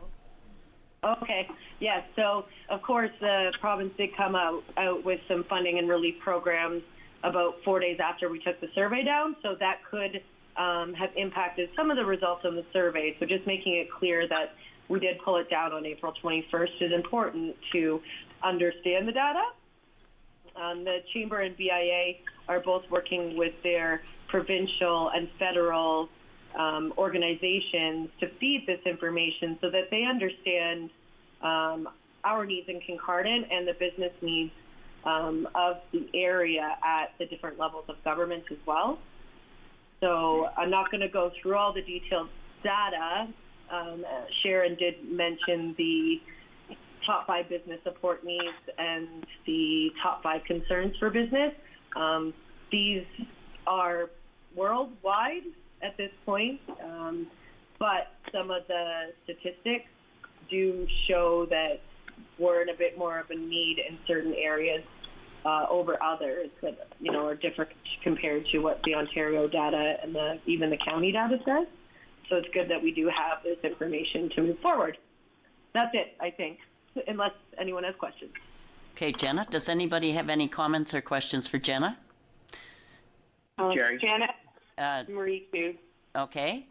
Okay, yes. So, of course, the province did come out with some funding and relief programs about 4 days after we took the survey down. So that could have impacted some of the results on the survey. So just making it clear that we did pull it down on April 21st is important to understand the data. The Chamber and BIA are both working with their provincial and federal organizations to feed this information so that they understand our needs in Kincardine and the business needs of the area at the different levels of government as well. So I'm not going to go through all the detailed data. Sharon did mention the top 5 business support needs and the top 5 concerns for business. These are worldwide at this point, but some of the statistics do show that we're in a bit more of a need in certain areas over others that are different compared to what the Ontario data and even the county data says. So it's good that we do have this information to move forward. That's it, I think, unless anyone has questions. Okay, Jenna, does anybody have any comments or questions for Jenna? Jerry. Janet, Marie, too. Okay,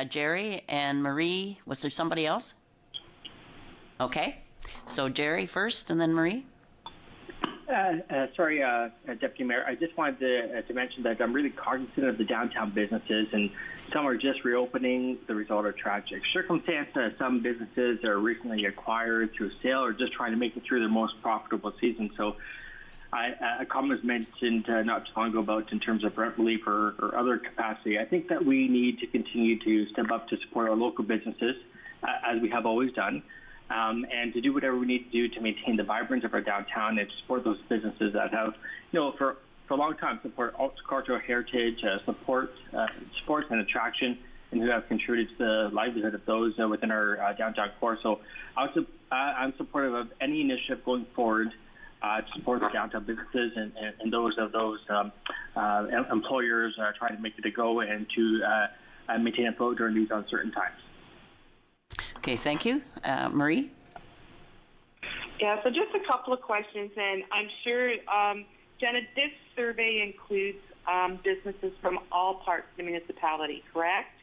Jerry and Marie. Was there somebody else? Okay, so Jerry first and then Marie. Sorry, Deputy Mayor. I just wanted to mention that I'm really cognizant of the downtown businesses, and some are just reopening the result of tragic circumstances. Some businesses are recently acquired through sale or just trying to make it through their most profitable season. So a comment was mentioned not too long ago about in terms of rent relief or other capacity. I think that we need to continue to step up to support our local businesses, as we have always done. And to do whatever we need to do to maintain the vibrance of our downtown and to support those businesses that have, for a long time, support cultural heritage, support sports and attraction, and who have contributed to the livelihood of those within our downtown core. So I'm supportive of any initiative going forward to support the downtown businesses and those of those employers trying to make it a go and to maintain a flow during these uncertain times. Okay, thank you. Marie? Yeah, so just a couple of questions, and I'm sure, Jenna, this survey includes businesses from all parts of the municipality, correct?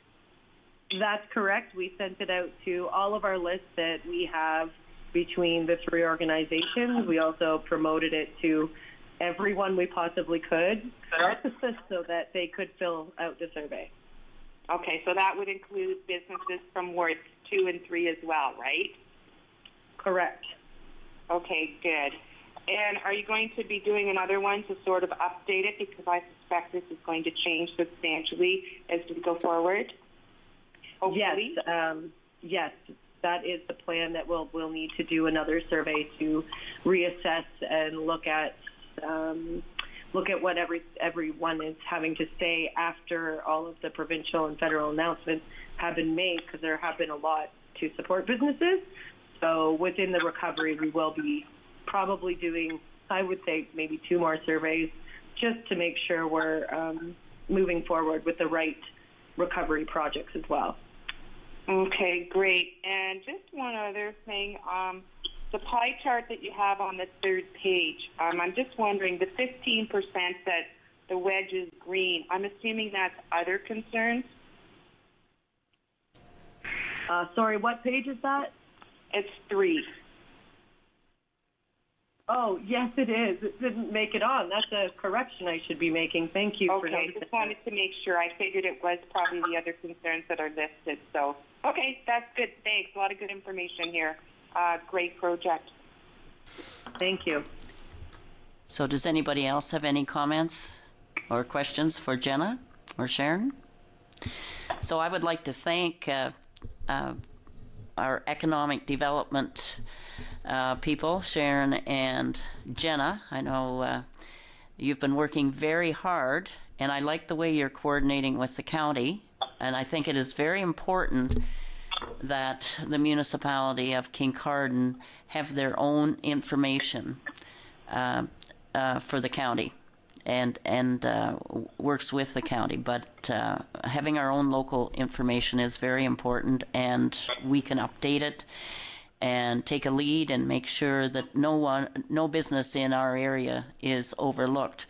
That's correct. We sent it out to all of our lists that we have between the three organizations. We also promoted it to everyone we possibly could so that they could fill out the survey. Okay, so that would include businesses from wards 2 and 3 as well, right? Correct. Okay, good. And are you going to be doing another one to sort of update it? Because I suspect this is going to change substantially as we go forward. Hopefully. Yes, that is the plan. That we'll need to do another survey to reassess and look at what everyone is having to say after all of the provincial and federal announcements have been made, because there have been a lot to support businesses. So within the recovery, we will be probably doing, I would say, maybe 2 more surveys just to make sure we're moving forward with the right recovery projects as well. Okay, great. And just one other thing, the pie chart that you have on the 3rd page, I'm just wondering, the 15% that the wedge is green, I'm assuming that's other concerns? Sorry, what page is that? It's 3. Oh, yes, it is. It didn't make it on. That's a correction I should be making. Thank you for noticing. Okay, just wanted to make sure. I figured it was probably the other concerns that are listed. So, okay, that's good. Thanks. A lot of good information here. Great project. Thank you. So does anybody else have any comments or questions for Jenna or Sharon? So I would like to thank our economic development people, Sharon and Jenna. I know you've been working very hard, and I like the way you're coordinating with the county, and I think it is very important that the municipality of Kincardine have their own information for the county and works with the county, but having our own local information is very important, and we can update it and take a lead and make sure that no business in our area is overlooked.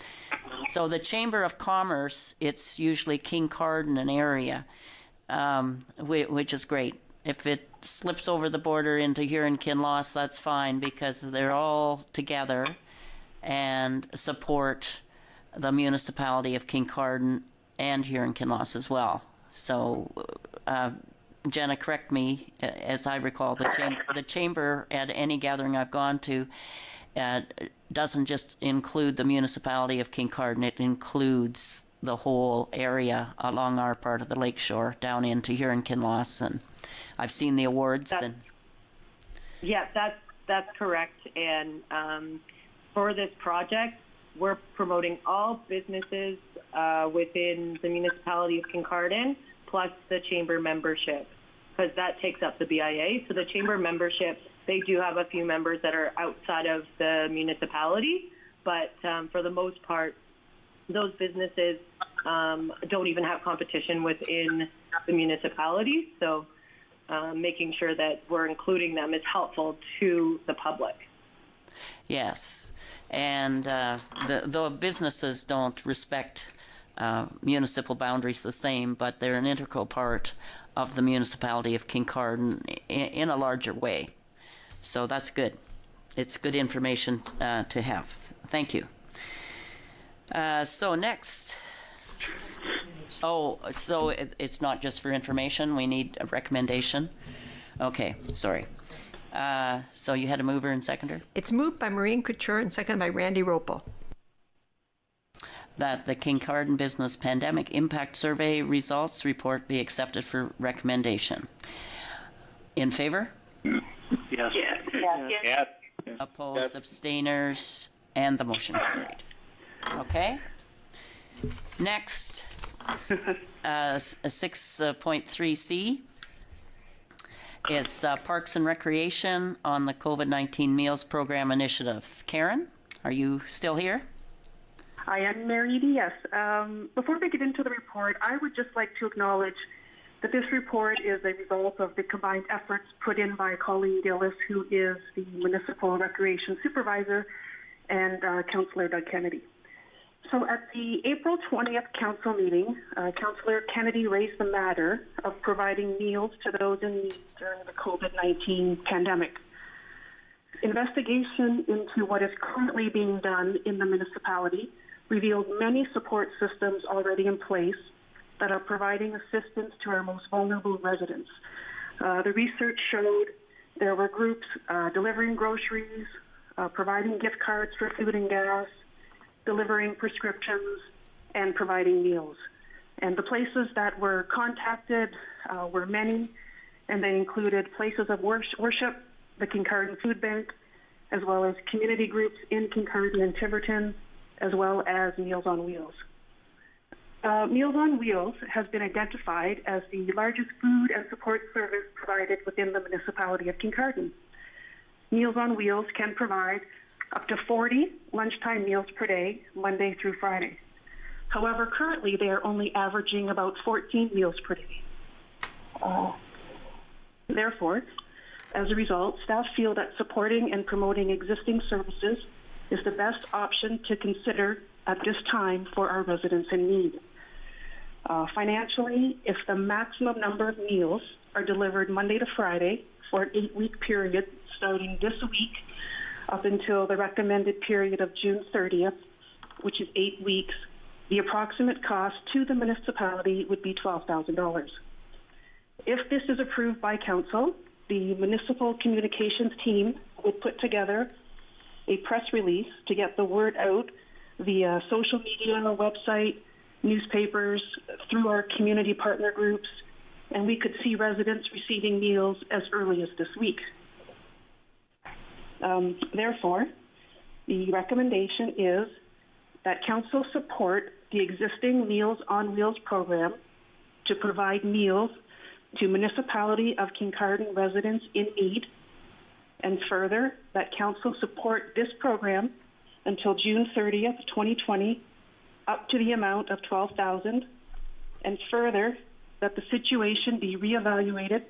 So the Chamber of Commerce, it's usually Kincardine and area, which is great. If it slips over the border into Huron-Kinloss, that's fine, because they're all together and support the municipality of Kincardine and Huron-Kinloss as well. So, Jenna, correct me, as I recall, the chamber at any gathering I've gone to doesn't just include the municipality of Kincardine, it includes the whole area along our part of the lakeshore down into Huron-Kinloss, and I've seen the awards. Yeah, that's correct. And for this project, we're promoting all businesses within the municipality of Kincardine, plus the chamber membership, because that takes up the BIA. So the chamber membership, they do have a few members that are outside of the municipality, but for the most part, those businesses don't even have competition within the municipality. So making sure that we're including them is helpful to the public. Yes, and the businesses don't respect municipal boundaries the same, but they're an integral part of the municipality of Kincardine in a larger way. So that's good. It's good information to have. Thank you. So next. Oh, so it's not just for information. We need a recommendation. Okay, sorry. So you had a mover and seconder? It's moved by Maureen Couture and seconded by Randy Ropel. That the Kincardine Business Pandemic Impact Survey results report be accepted for recommendation. In favor? Yes. Yes. Opposed, abstainers, and the motion carried. Okay. Next, 6.3C is Parks and Recreation on the COVID-19 Meals Program Initiative. Karen? Are you still here? I am Mary Edie, yes. Before we get into the report, I would just like to acknowledge that this report is a result of the combined efforts put in by Colleen Gillis, who is the Municipal Recreation Supervisor, and Councillor Doug Kennedy. So at the April 20th Council meeting, Councillor Kennedy raised the matter of providing meals to those in need during the COVID-19 pandemic. Investigation into what is currently being done in the municipality revealed many support systems already in place that are providing assistance to our most vulnerable residents. The research showed there were groups delivering groceries, providing gift cards for food and gas, delivering prescriptions, and providing meals. And the places that were contacted were many, and they included places of worship, the Kincardine Food Bank, as well as community groups in Kincardine and Tiverton, as well as Meals on Wheels. Meals on Wheels has been identified as the largest food and support service provided within the municipality of Kincardine. Meals on Wheels can provide up to 40 lunchtime meals per day, Monday through Friday. However, currently they are only averaging about 14 meals per day. Therefore, as a result, staff feel that supporting and promoting existing services is the best option to consider at this time for our residents in need. Financially, if the maximum number of meals are delivered Monday to Friday for an 8-week period starting this week up until the recommended period of June 30th, which is 8 weeks, the approximate cost to the municipality would be $12,000. If this is approved by council, the municipal communications team would put together a press release to get the word out via social media, website, newspapers, through our community partner groups, and we could see residents receiving meals as early as this week. Therefore, the recommendation is that council support the existing Meals on Wheels program to provide meals to Municipality of Kincardine residents in need, and further, that council support this program until June 30th, 2020, up to the amount of $12,000, and further, that the situation be reevaluated,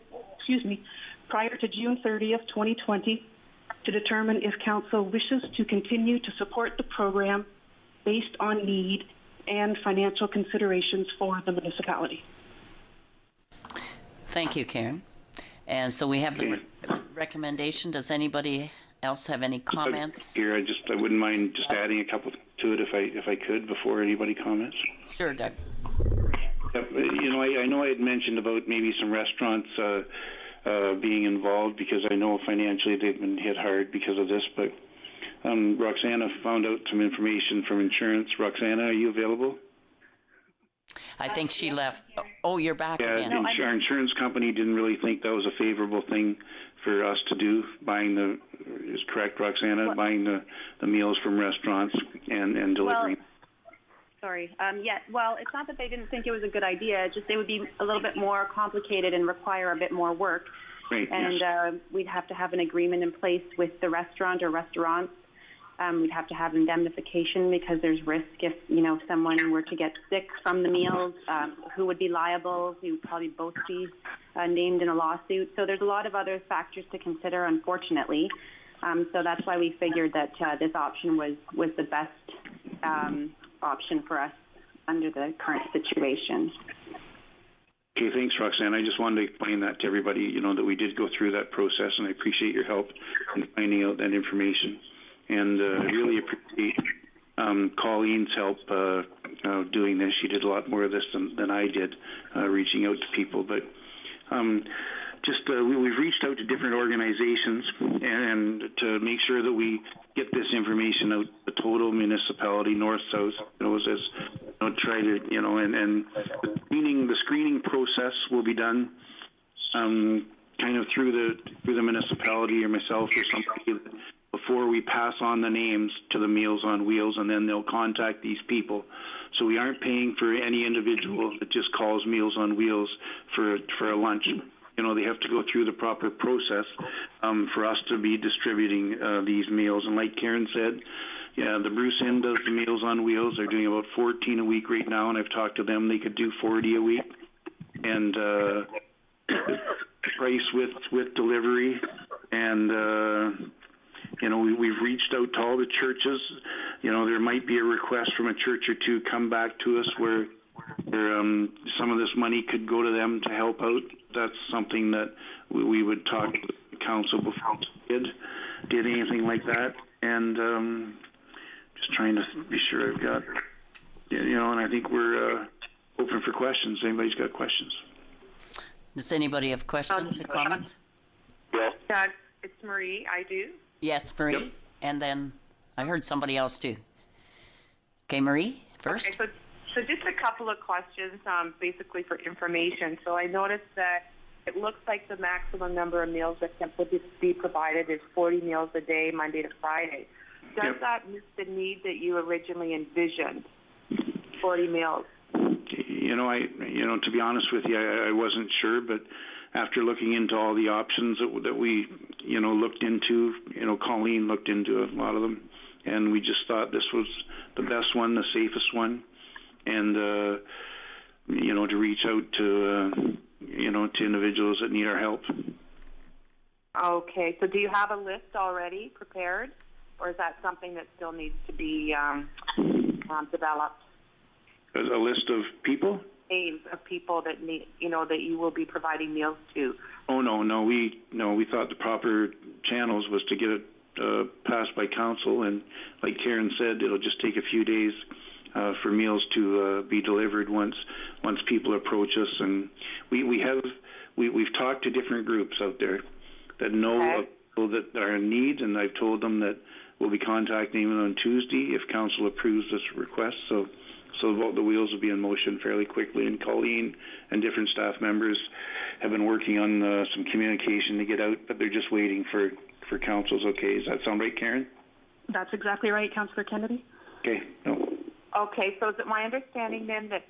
prior to June 30th, 2020, to determine if council wishes to continue to support the program based on need and financial considerations for the municipality. Thank you, Karen. And so we have the recommendation. Does anybody else have any comments? Here, I wouldn't mind just adding a couple to it if I could before anybody comments. Sure, Doug. I know I had mentioned about maybe some restaurants being involved because I know financially they've been hit hard because of this, but Roxana found out some information from insurance. Roxana, are you available? I think she left. Oh, you're back again. Yeah, our insurance company didn't really think that was a favorable thing for us to do, is correct, Roxana, buying the meals from restaurants and delivering. Sorry. Well, it's not that they didn't think it was a good idea. It's just they would be a little bit more complicated and require a bit more work. Right, and yes. We'd have to have an agreement in place with the restaurant or restaurants. We'd have to have indemnification because there's risk if, someone were to get sick from the meals, who would be liable. We would probably both be named in a lawsuit. So there's a lot of other factors to consider, unfortunately. So that's why we figured that this option was the best option for us under the current situation. Okay, thanks, Roxanne. I just wanted to explain that to everybody, that we did go through that process, and I appreciate your help in finding out that information. And I really appreciate Colleen's help doing this. She did a lot more of this than I did, reaching out to people. But we've reached out to different organizations and to make sure that we get this information out to the total municipality, north, south, try to, and the screening process will be done kind of through the municipality or myself or somebody before we pass on the names to the Meals on Wheels, and then they'll contact these people. So we aren't paying for any individual that just calls Meals on Wheels for a lunch. They have to go through the proper process for us to be distributing these meals. And like Karen said, Yeah, the Bruce Inn does the Meals on Wheels. They're doing about 14 a week right now, and I've talked to them. They could do 40 a week, and price with delivery. And we've reached out to all the churches. There might be a request from a church or two come back to us where some of this money could go to them to help out. That's something that we would talk to the council before we did anything like that. And just trying to be sure I've got, and I think we're open for questions. Anybody's got questions? Does anybody have questions or comments? Doug, it's Marie. I do. Yes, Marie. Yep. And then I heard somebody else too. Okay, Marie, first. Okay, so just a couple of questions, basically for information. So I noticed that it looks like the maximum number of meals that can be provided is 40 meals a day, Monday to Friday. Does that meet the need that you originally envisioned? 40 meals. To be honest with you, I wasn't sure, but after looking into all the options that we, looked into, Colleen looked into a lot of them, and we just thought this was the best one, the safest one, and to reach out to to individuals that need our help. Okay, so do you have a list already prepared, or is that something that still needs to be developed? A list of people? Names of people that need, that you will be providing meals to. Oh no, we thought the proper channels was to get it passed by council, and like Karen said, it'll just take a few days for meals to be delivered once people approach us, and we've talked to different groups out there that know of people that are in need, and I've told them that we'll be contacting them on Tuesday if council approves this request. So the wheels will be in motion fairly quickly, and Colleen and different staff members have been working on some communication to get out, but they're just waiting for council's okay. Does that sound right, Karen? That's exactly right, Councillor Kennedy. Okay. No. Okay, so is it my understanding then that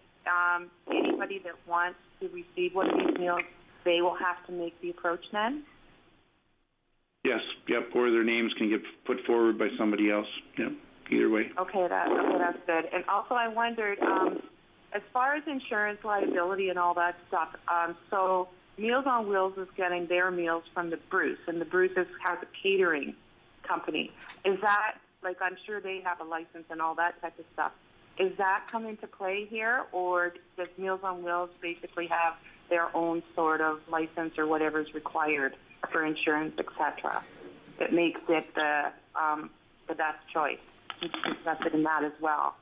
anybody that wants to receive one of these meals, they will have to make the approach then? Yes. Yep. Or their names can get put forward by somebody else. Yep. Either way. Okay, that's good. And also I wondered, as far as insurance liability and all that stuff, so Meals on Wheels is getting their meals from the Bruce, and the Bruce has a catering company. Is that, like, I'm sure they have a license and all that type of stuff. Is that come into play here, or does Meals on Wheels basically have their own sort of license or whatever is required for insurance, etc., that makes it the best choice? Invested in that as well.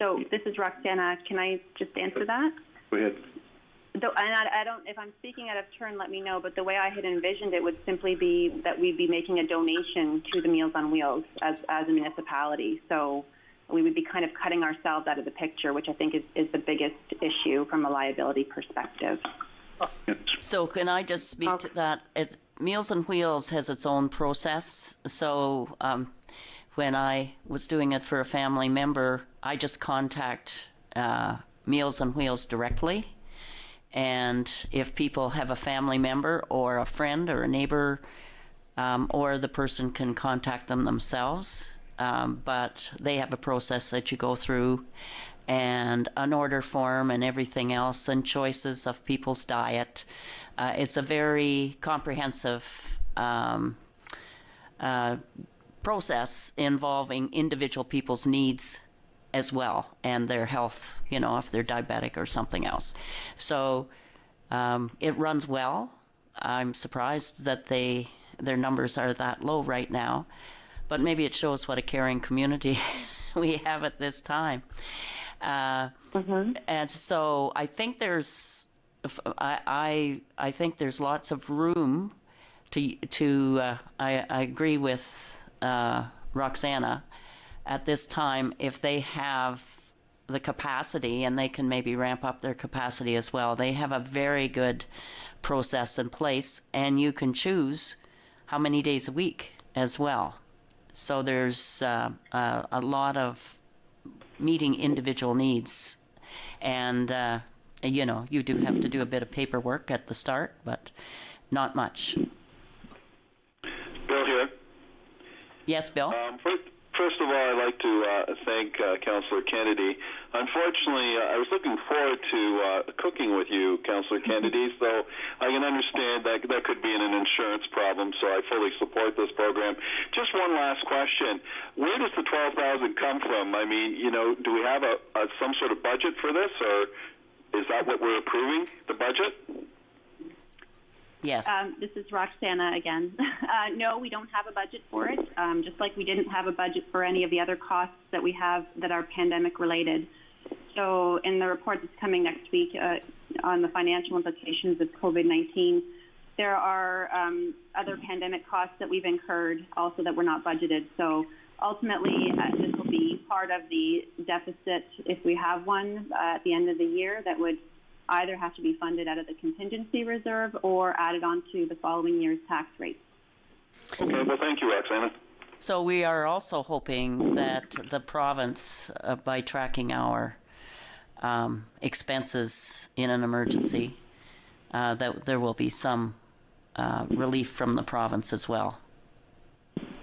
So this is Roxana. Can I just answer that? Go ahead. And I don't. If I'm speaking out of turn, let me know. But the way I had envisioned it would simply be that we'd be making a donation to the Meals on Wheels as a municipality. So we would be kind of cutting ourselves out of the picture, which I think is the biggest issue from a liability perspective. So can I just speak to that? Meals on Wheels has its own process. So when I was doing it for a family member, I just contact Meals on Wheels directly. And if people have a family member or a friend or a neighbor, or the person can contact them themselves, but they have a process that you go through, and an order form and everything else, and choices of people's diet. It's a very comprehensive process involving individual people's needs as well, and their health, if they're diabetic or something else. So it runs well. I'm surprised that their numbers are that low right now, but maybe it shows what a caring community we have at this time. And so I think there's lots of room to I agree with Roxana at this time, if they have the capacity, and they can maybe ramp up their capacity as well. They have a very good process in place, and you can choose how many days a week as well. So there's a lot of meeting individual needs, and you do have to do a bit of paperwork at the start, but not much. Bill here. Yes, Bill? First of all, I'd like to thank Councillor Kennedy. Unfortunately, I was looking forward to cooking with you, Councillor Kennedy, so I can understand that that could be an insurance problem, so I fully support this program. Just one last question. Where does the $12,000 come from? I mean, do we have some sort of budget for this, or is that what we're approving, the budget? Yes. This is Roxana again. No, we don't have a budget for it, just like we didn't have a budget for any of the other costs that we have that are pandemic related. So in the report that's coming next week on the financial implications of COVID-19, there are other pandemic costs that we've incurred also that were not budgeted. So ultimately, this will be part of the deficit if we have one at the end of the year that would either have to be funded out of the contingency reserve or added onto the following year's tax rate. Okay, well, thank you, Roxana. So we are also hoping that the province, by tracking our expenses in an emergency, that there will be some relief from the province as well.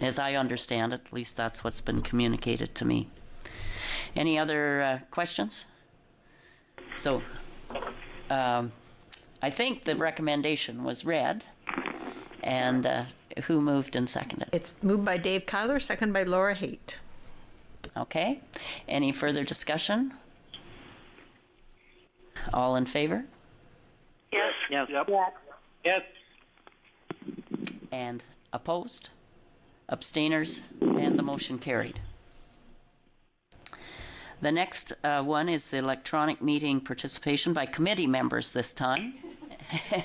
As I understand it, at least that's what's been communicated to me. Any other questions? So I think the recommendation was read. And who moved and seconded? It's moved by Dave Kyler, seconded by Laura Haight. Okay. Any further discussion? All in favor? Yes. Yes. Yep. Yes. And opposed? Abstainers? And the motion carried. The next one is the electronic meeting participation by committee members this time.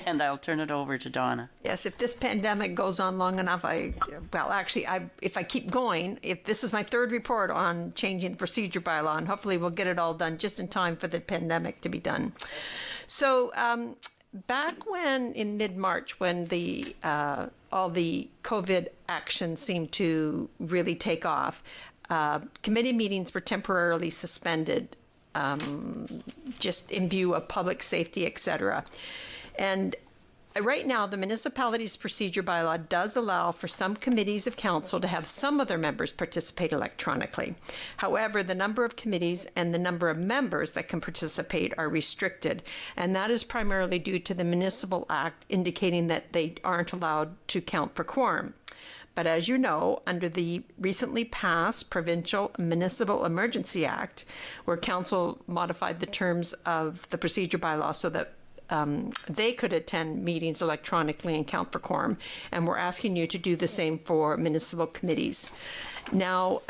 And I'll turn it over to Donna. Yes, if this pandemic goes on long enough, if I keep going, if this is my third report on changing the procedure bylaw, and hopefully we'll get it all done just in time for the pandemic to be done. So back when in mid-March, when all the COVID action seemed to really take off, committee meetings were temporarily suspended, just in view of public safety, etc. And right now, the municipality's procedure bylaw does allow for some committees of council to have some of their members participate electronically. However, the number of committees and the number of members that can participate are restricted, and that is primarily due to the Municipal Act indicating that they aren't allowed to count for quorum. But as you know, under the recently passed Provincial Municipal Emergency Act, where council modified the terms of the procedure bylaw so that they could attend meetings electronically and count for quorum, and we're asking you to do the same for municipal committees. Now,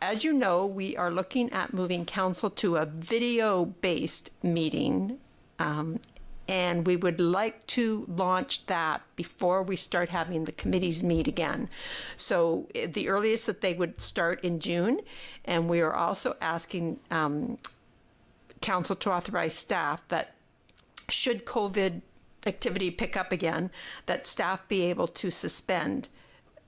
as you know, we are looking at moving council to a video-based meeting, and we would like to launch that before we start having the committees meet again. So the earliest that they would start in June, and we are also asking council to authorize staff that should COVID activity pick up again, that staff be able to suspend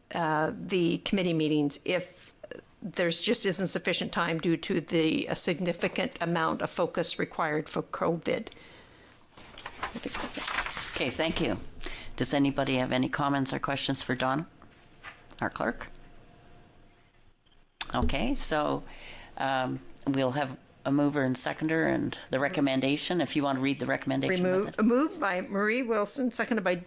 the committee meetings if there's just isn't sufficient time due to a significant amount of focus required for COVID. Okay, thank you. Does anybody have any comments or questions for Donna, our clerk? Okay, so we'll have a mover and seconder, and the recommendation, if you want to read the recommendation. Moved by Marie Wilson, seconded by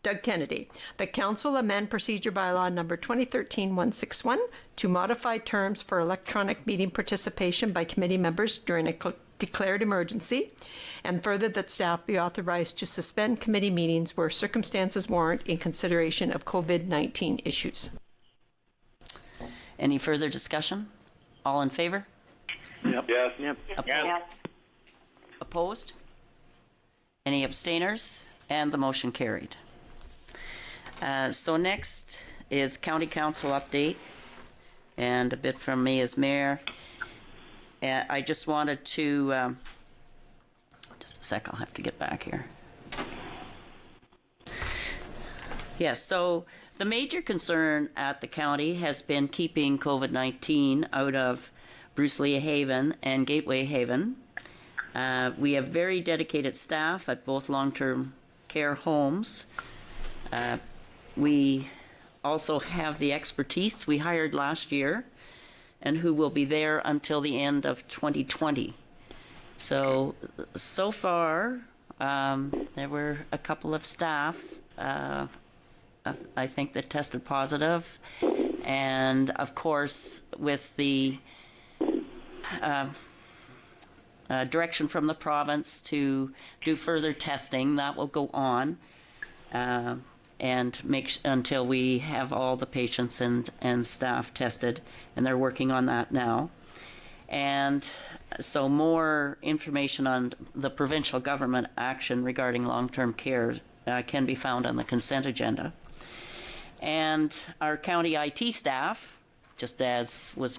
Doug Kennedy. The council amend procedure bylaw number 2013-161 to modify terms for electronic meeting participation by committee members during a declared emergency, and further that staff be authorized to suspend committee meetings where circumstances warrant in consideration of COVID-19 issues. Any further discussion? All in favor? Yep. Yes. Yep. Opposed? Any abstainers? And the motion carried. So next is County Council update, and a bit from me as mayor. I just wanted to, just a sec, I'll have to get back here. Yes, so the major concern at the county has been keeping COVID-19 out of Bruce Lee Haven and Gateway Haven. We have very dedicated staff at both long-term care homes. We also have the expertise we hired last year and who will be there until the end of 2020. So far, there were a couple of staff, I think, that tested positive. And of course, with the direction from the province to do further testing, that will go on and until we have all the patients and staff tested, and they're working on that now. And so more information on the provincial government action regarding long-term care can be found on the consent agenda. And our county IT staff, just as was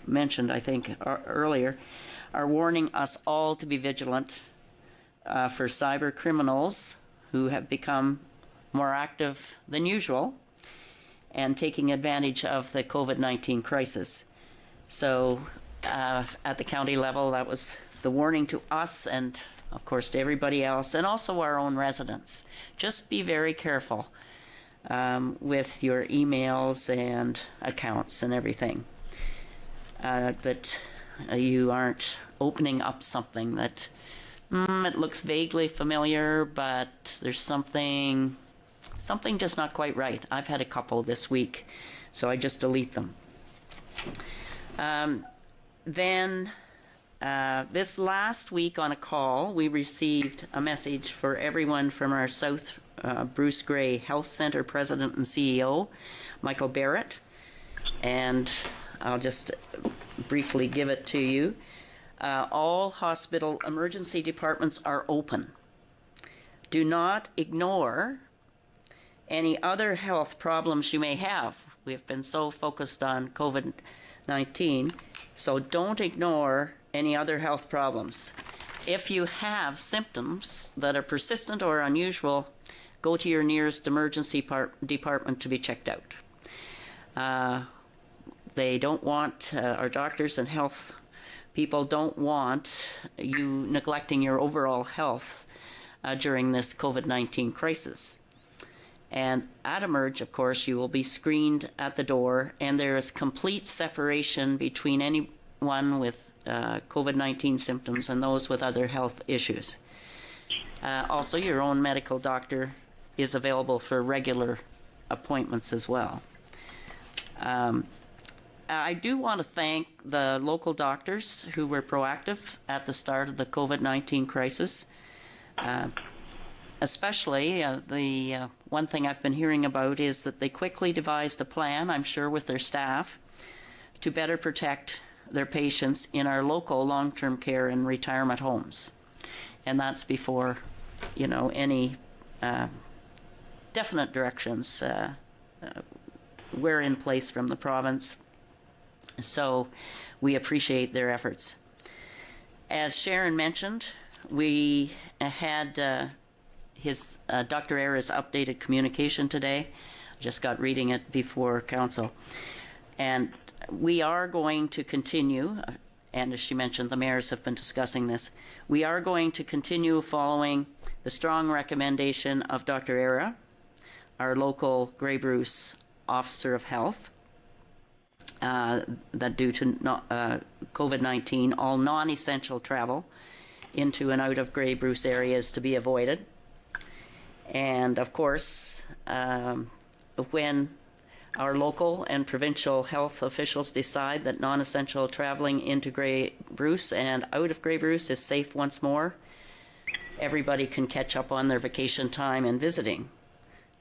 mentioned, I think, earlier, are warning us all to be vigilant for cyber criminals who have become more active than usual and taking advantage of the COVID-19 crisis. So at the county level, that was the warning to us and, of course, to everybody else, and also our own residents. Just be very careful with your emails and accounts and everything. That you aren't opening up something that it looks vaguely familiar, but there's something just not quite right. I've had a couple this week, so I just delete them. Then this last week on a call, we received a message for everyone from our South Bruce Grey Health Centre President and CEO, Michael Barrett, and I'll just briefly give it to you. All hospital emergency departments are open. Do not ignore any other health problems you may have. We've been so focused on COVID-19, so don't ignore any other health problems. If you have symptoms that are persistent or unusual, go to your nearest emergency department to be checked out. They don't want, our doctors and health people don't want you neglecting your overall health during this COVID-19 crisis. And at Emerge, of course, you will be screened at the door, and there is complete separation between anyone with COVID-19 symptoms and those with other health issues. Also, your own medical doctor is available for regular appointments as well. I do want to thank the local doctors who were proactive at the start of the COVID-19 crisis. Especially, the one thing I've been hearing about is that they quickly devised a plan, I'm sure with their staff, to better protect their patients in our local long-term care and retirement homes. And that's before, any definite directions were in place from the province. So we appreciate their efforts. As Sharon mentioned, we had Dr. Era's updated communication today. I just got reading it before council. And we are going to continue, and as she mentioned, the mayors have been discussing this, we are going to continue following the strong recommendation of Dr. Era, our local Grey Bruce Officer of Health, that due to COVID-19, all non-essential travel into and out of Grey Bruce areas to be avoided. And of course, when our local and provincial health officials decide that non-essential traveling into Grey Bruce and out of Grey Bruce is safe once more, everybody can catch up on their vacation time and visiting.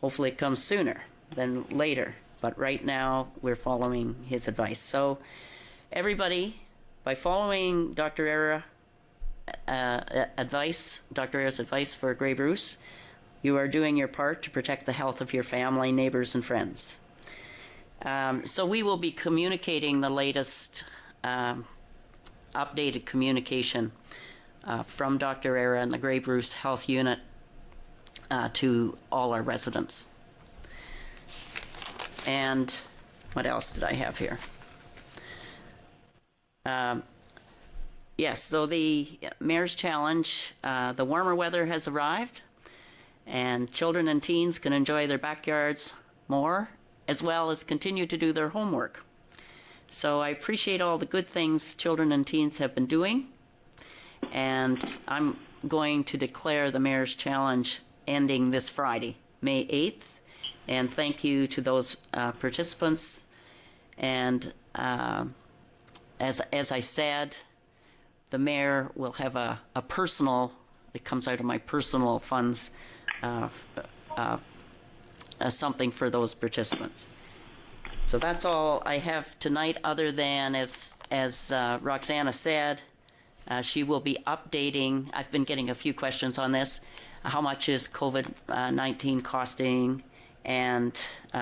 Hopefully it comes sooner than later, but right now we're following his advice. So everybody, by following Dr. Era's advice for Grey Bruce, you are doing your part to protect the health of your family, neighbors, and friends. So we will be communicating the latest updated communication from Dr. Era and the Grey Bruce Health Unit to all our residents. And what else did I have here? Yes, so the Mayor's Challenge, the warmer weather has arrived, and children and teens can enjoy their backyards more, as well as continue to do their homework. So I appreciate all the good things children and teens have been doing, and I'm going to declare the Mayor's Challenge ending this Friday, May 8th, and thank you to those participants. And as I said, the Mayor will have a personal, it comes out of my personal funds, something for those participants. So that's all I have tonight, other than, as Roxana said, she will be updating. I've been getting a few questions on this. How much is COVID-19 costing? And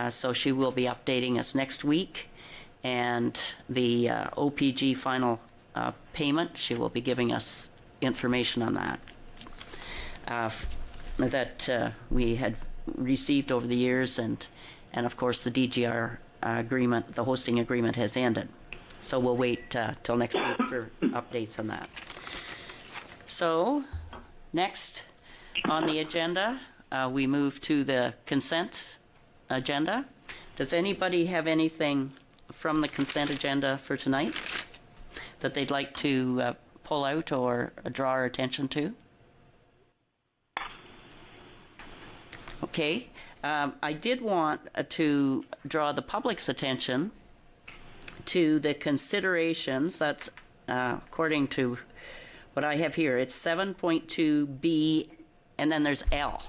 so she will be updating us next week. And the OPG final payment, she will be giving us information on that. That we had received over the years, and of course the DGR agreement, the hosting agreement, has ended. So we'll wait till next week for updates on that. So next on the agenda, we move to the consent agenda. Does anybody have anything from the consent agenda for tonight that they'd like to pull out or draw our attention to? Okay. I did want to draw the public's attention to the considerations. That's according to what I have here. It's 7.2B, and then there's L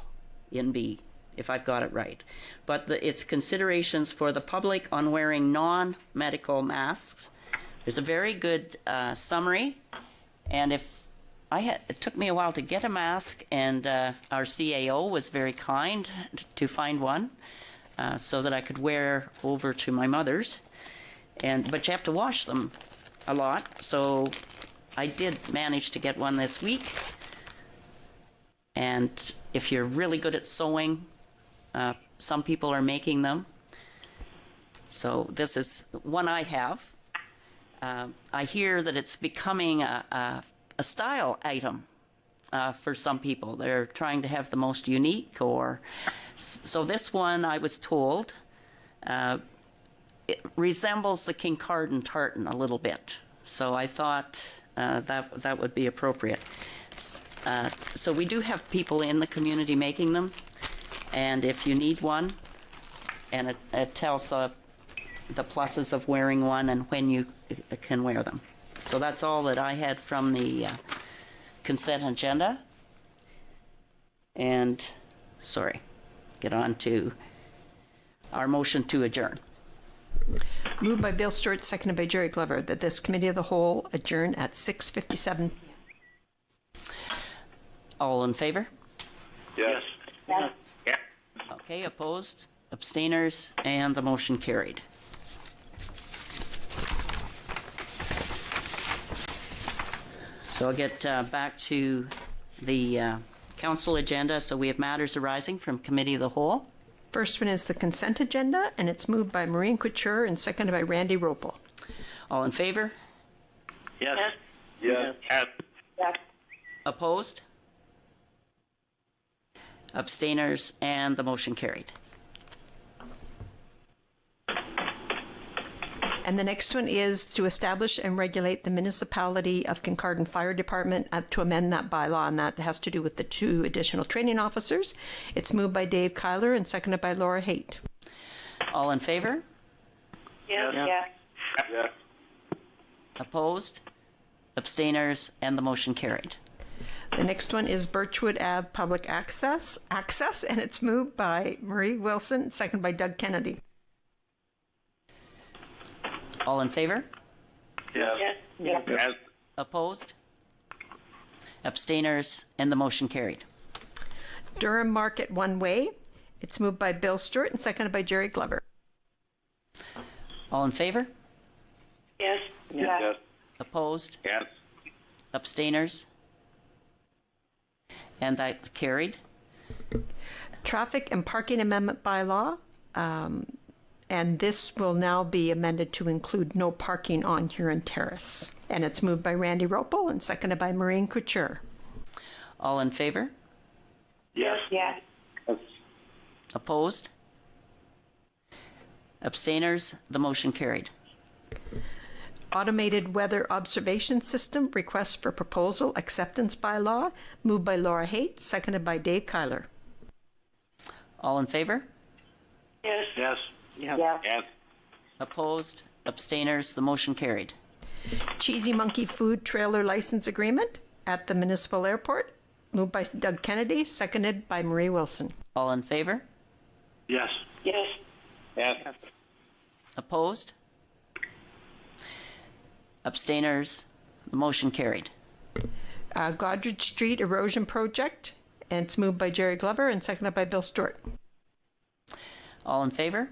in B, if I've got it right. But it's considerations for the public on wearing non-medical masks. There's a very good summary, and it took me a while to get a mask, and our CAO was very kind to find one so that I could wear over to my mother's. But you have to wash them a lot, so I did manage to get one this week. And if you're really good at sewing, some people are making them. So this is one I have. I hear that it's becoming a style item for some people. They're trying to have the most unique, so this one, I was told, it resembles the Kincardine tartan a little bit. So I thought that would be appropriate. So we do have people in the community making them, and if you need one, and it tells the pluses of wearing one and when you can wear them. So that's all that I had from the consent agenda. And, get on to our motion to adjourn. Moved by Bill Stewart, seconded by Jerry Glover, that this committee of the whole adjourn at 6:57 p.m. All in favor? Yes. Yes. Okay, opposed, abstainers, and the motion carried. So I'll get back to the council agenda. So we have matters arising from committee of the whole. First one is the consent agenda, and it's moved by Maureen Couture and seconded by Randy Ropel. All in favor? Yes. Yes. Yes. Opposed? Abstainers, and the motion carried. And the next one is to establish and regulate the municipality of Kincardine Fire Department to amend that bylaw, and that has to do with the 2 additional training officers. It's moved by Dave Kyler and seconded by Laura Haight. All in favor? Yes. Yes. Yes. Opposed? Abstainers, and the motion carried. The next one is Birchwood Ave Public Access, and it's moved by Marie Wilson, seconded by Doug Kennedy. All in favor? Yes. Yes. Yes. Opposed? Abstainers, and the motion carried. Durham Market One Way. It's moved by Bill Stewart and seconded by Jerry Glover. All in favor? Yes. Yes. Opposed? Yes. Abstainers? And that carried. Traffic and Parking Amendment Bylaw. And this will now be amended to include no parking on Huron Terrace. And it's moved by Randy Ropel and seconded by Maureen Couture. All in favor? Yes. Yes. Yes. Opposed? Abstainers? And the motion carried. Traffic and Parking Amendment Bylaw. And this will now be amended to include no parking on Huron Terrace. And it's moved by Randy Ropel and seconded by Maureen Couture. All in favor? Abstainers? The motion carried. Automated Weather Observation System Request for Proposal Acceptance by Law, moved by Laura Haight, seconded by Dave Kyler. All in favor? Yes. Yes. Yes. Opposed? Abstainers? The motion carried. Cheesy Monkey Food Trailer License Agreement at the Municipal Airport, moved by Doug Kennedy, seconded by Marie Wilson. All in favor? Yes. Yes. Yes. Opposed? Abstainers? The motion carried. Godred Street Erosion Project, and it's moved by Jerry Glover and seconded by Bill Stewart. All in favor?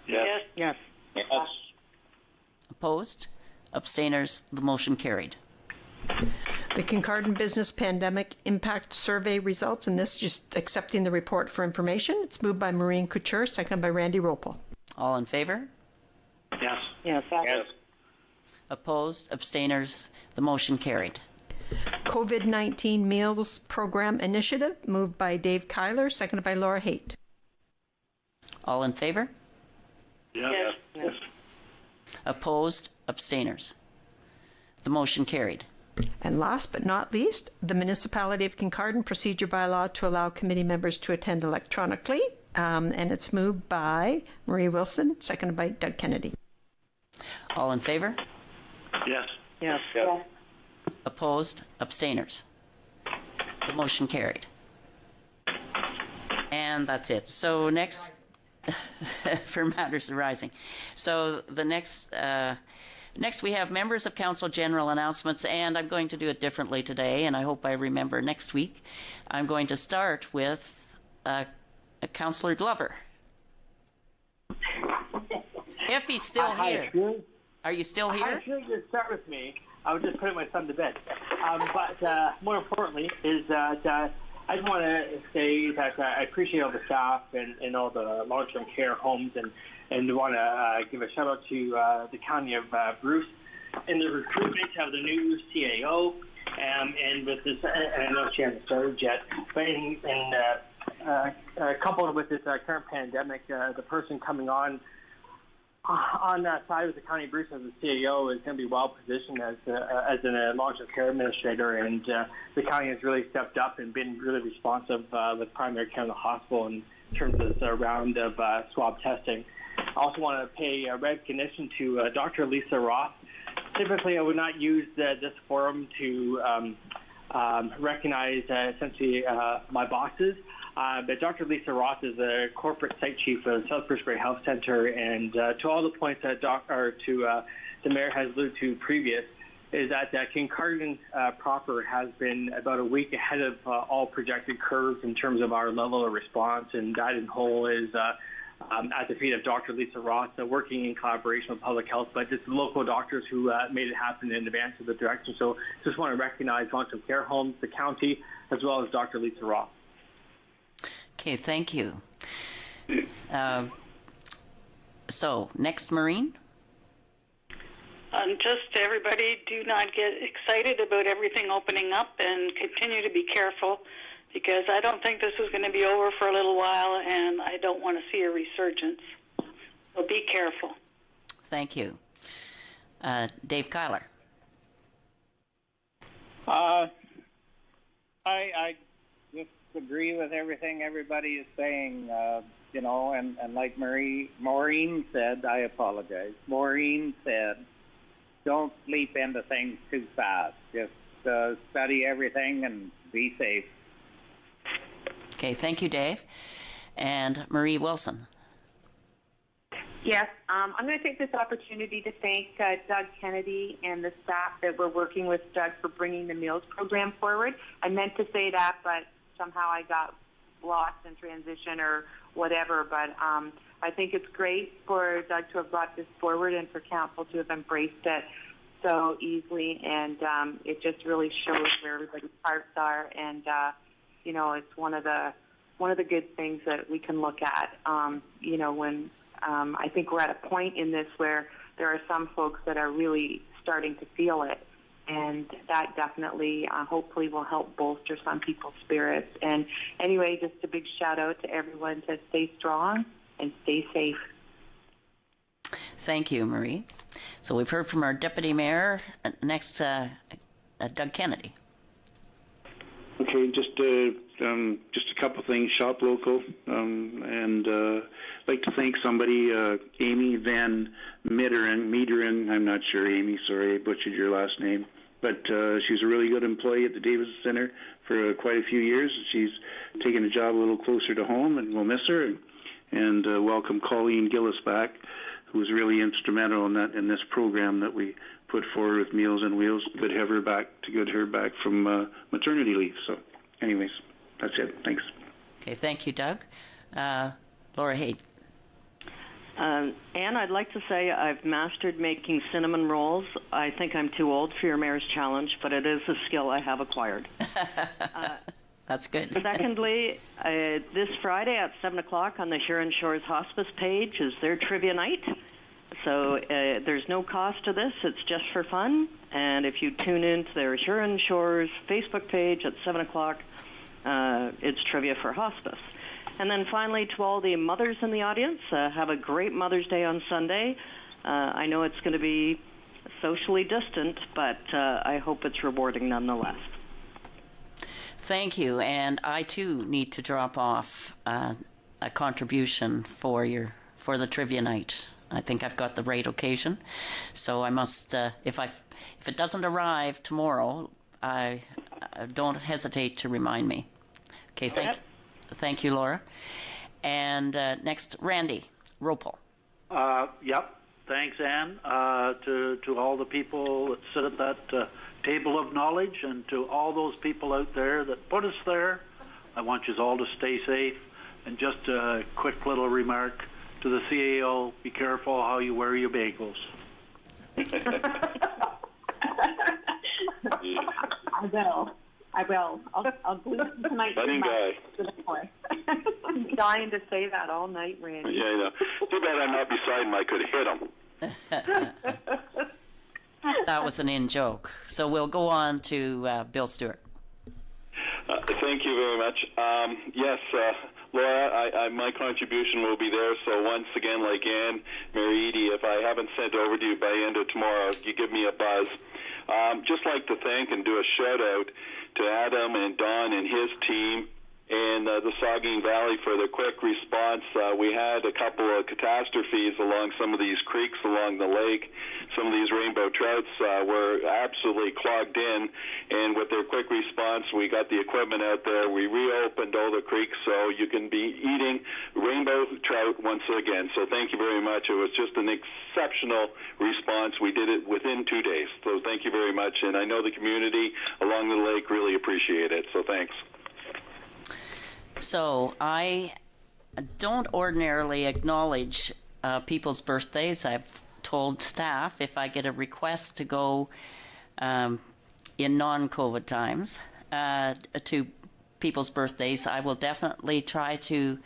Yes. Yes. Yes. Opposed? Abstainers? The motion carried. The Kincardine Business Pandemic Impact Survey results, and this just accepting the report for information. It's moved by Maureen Couture, seconded by Randy Ropel. All in favor? Yes. Yes. Yes. Opposed? Abstainers? The motion carried. COVID-19 Meals Program Initiative, moved by Dave Kyler, seconded by Laura Haight. All in favor? Yes. Yes. Opposed? Abstainers? The motion carried. And last but not least, the Municipality of Kincardine Procedure Bylaw to allow committee members to attend electronically, and it's moved by Marie Wilson, seconded by Doug Kennedy. All in favor? Yes. Yes. Yes. Opposed? Abstainers? The motion carried. And that's it. So next, for matters arising. So the next we have members of council general announcements, and I'm going to do it differently today, and I hope I remember next week. I'm going to start with Councillor Glover. If he's still here. Are you still here? I should just start with me. I was just putting my son to bed. But more importantly is that I just want to say that I appreciate all the staff and all the long-term care homes and want to give a shout out to the County of Bruce in the recruitment of the new CAO. And with this, and I know she hasn't started yet, but coupled with this current pandemic, the person coming on that side of the County of Bruce as a CAO is going to be well positioned as a long-term care administrator, and the county has really stepped up and been really responsive with primary care in the hospital in terms of this round of swab testing. I also want to pay recognition to Dr. Lisa Roth. Typically, I would not use this forum to recognize essentially my bosses. But Dr. Lisa Roth is the corporate site chief of South Bruce Grey Health Center, and to all the points that the mayor has alluded to previous, is that Kincardine proper has been about a week ahead of all projected curves in terms of our level of response, and that in whole is at the feet of Dr. Lisa Roth, working in collaboration with public health, but it's local doctors who made it happen in advance of the direction. So just want to recognize long-term care homes, the county, as well as Dr. Lisa Roth. Okay, thank you. So, next, Maureen. Just everybody, do not get excited about everything opening up and continue to be careful, because I don't think this is going to be over for a little while, and I don't want to see a resurgence. So be careful. Thank you. Dave Kyler. I just agree with everything everybody is saying, and like Maureen said, I apologize. Maureen said, don't leap into things too fast. Just study everything and be safe. Okay, thank you, Dave. And Marie Wilson. Yes, I'm going to take this opportunity to thank Doug Kennedy and the staff that were working with Doug for bringing the meals program forward. I meant to say that, but somehow I got lost in transition or whatever. But I think it's great for Doug to have brought this forward and for council to have embraced it so easily. And it just really shows where everybody's hearts are. And it's one of the good things that we can look at. When I think we're at a point in this where there are some folks that are really starting to feel it. And that definitely, hopefully, will help bolster some people's spirits. And anyway, just a big shout out to everyone to stay strong and stay safe. Thank you, Marie. So we've heard from our Deputy Mayor. Next, Doug Kennedy. Okay, just a couple things. Shop local, and I'd like to thank somebody, Amy Van Meederen. I'm not sure, Amy. Sorry, I butchered your last name. But she's a really good employee at the Davis Center for quite a few years. She's taken a job a little closer to home, and we'll miss her. And welcome Colleen Gillis back, who was really instrumental in this program that we put forward with Meals on Wheels. Good to have her back from maternity leave. So, anyways, that's it. Thanks. Okay, thank you, Doug. Laura Haight. Anne, I'd like to say I've mastered making cinnamon rolls. I think I'm too old for your mayor's challenge, but it is a skill I have acquired. That's good. Secondly, this Friday at 7 o'clock on the Huron Shores Hospice page is their trivia night. So there's no cost to this. It's just for fun. And if you tune in to their Huron Shores Facebook page at 7 o'clock, it's trivia for hospice. And then finally, to all the mothers in the audience, have a great Mother's Day on Sunday. I know it's going to be socially distant, but I hope it's rewarding nonetheless. Thank you, and I too need to drop off a contribution for the trivia night. I think I've got the right occasion, so I must. If it doesn't arrive tomorrow, I don't hesitate to remind me. Okay, thank you, Laura. And next, Randy Ropel. Yep. Thanks, Anne. To all the people that sit at that table of knowledge, and to all those people out there that put us there, I want you all to stay safe. And just a quick little remark to the CAO: be careful how you wear your bagels. I will. I'll glue them tonight. Funny guy. I'm dying to say that all night, Randy. Yeah, I know. Too bad I'm not beside him. I could hit him. That was an in-joke. So we'll go on to Bill Stewart. Thank you very much. Yes, Laura, my contribution will be there. So once again, like Anne, Mary Edie, if I haven't sent over to you by the end of tomorrow, you give me a buzz. Just like to thank and do a shout-out to Adam and Don and his team and the Saugeen Valley for the quick response. We had a couple of catastrophes along some of these creeks along the lake. Some of these rainbow trouts were absolutely clogged in, and with their quick response, we got the equipment out there. We reopened all the creeks so you can be eating rainbow trout once again. So thank you very much. It was just an exceptional response. We did it within 2 days. So thank you very much, and I know the community along the lake really appreciate it. So thanks. So I don't ordinarily acknowledge people's birthdays. I've told staff if I get a request to go in non-COVID times to people's birthdays, I will definitely try to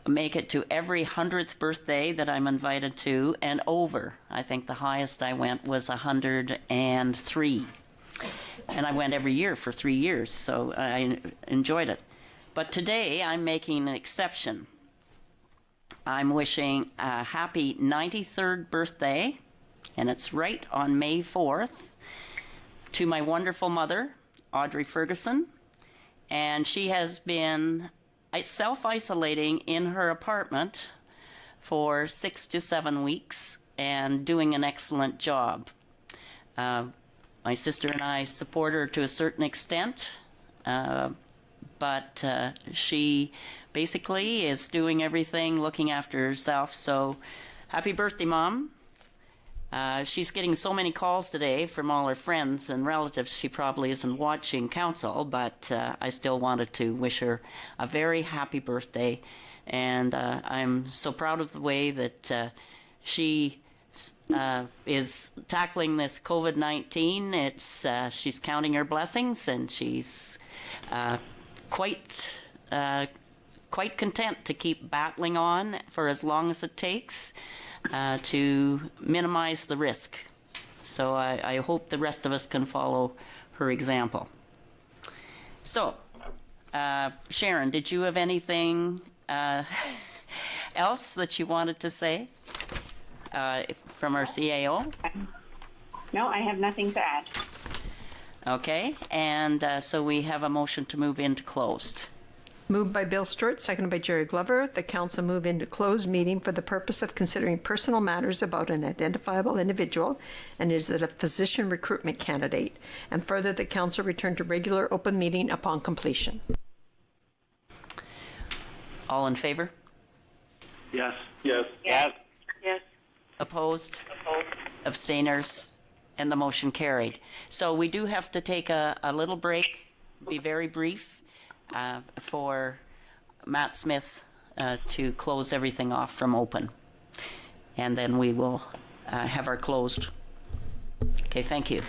make it to every 100th birthday that I'm invited to and over. I think the highest I went was 103. And I went every year for 3 years, so I enjoyed it. But today I'm making an exception. I'm wishing a happy 93rd birthday, and it's right on May 4th, to my wonderful mother, Audrey Ferguson. And she has been self-isolating in her apartment for 6 to 7 weeks and doing an excellent job. My sister and I support her to a certain extent, but she basically is doing everything, looking after herself. So happy birthday, Mom. She's getting so many calls today from all her friends and relatives, she probably isn't watching council, but I still wanted to wish her a very happy birthday. And I'm so proud of the way that she is tackling this COVID-19. It's she's counting her blessings, and she's quite content to keep battling on for as long as it takes to minimize the risk. So I hope the rest of us can follow her example. So, Sharon, did you have anything else that you wanted to say? from our CAO? No, I have nothing to add. Okay, and so we have a motion to move into closed. Moved by Bill Stewart, seconded by Jerry Glover, the council move into closed meeting for the purpose of considering personal matters about an identifiable individual and is it a physician recruitment candidate, and further the council return to regular open meeting upon completion. All in favor? Yes. Yes. Yes. Yes. Opposed? Abstainers? And the motion carried. So we do have to take a little break, be very brief, for Matt Smith to close everything off from open. And then we will have our closed. Okay, thank you.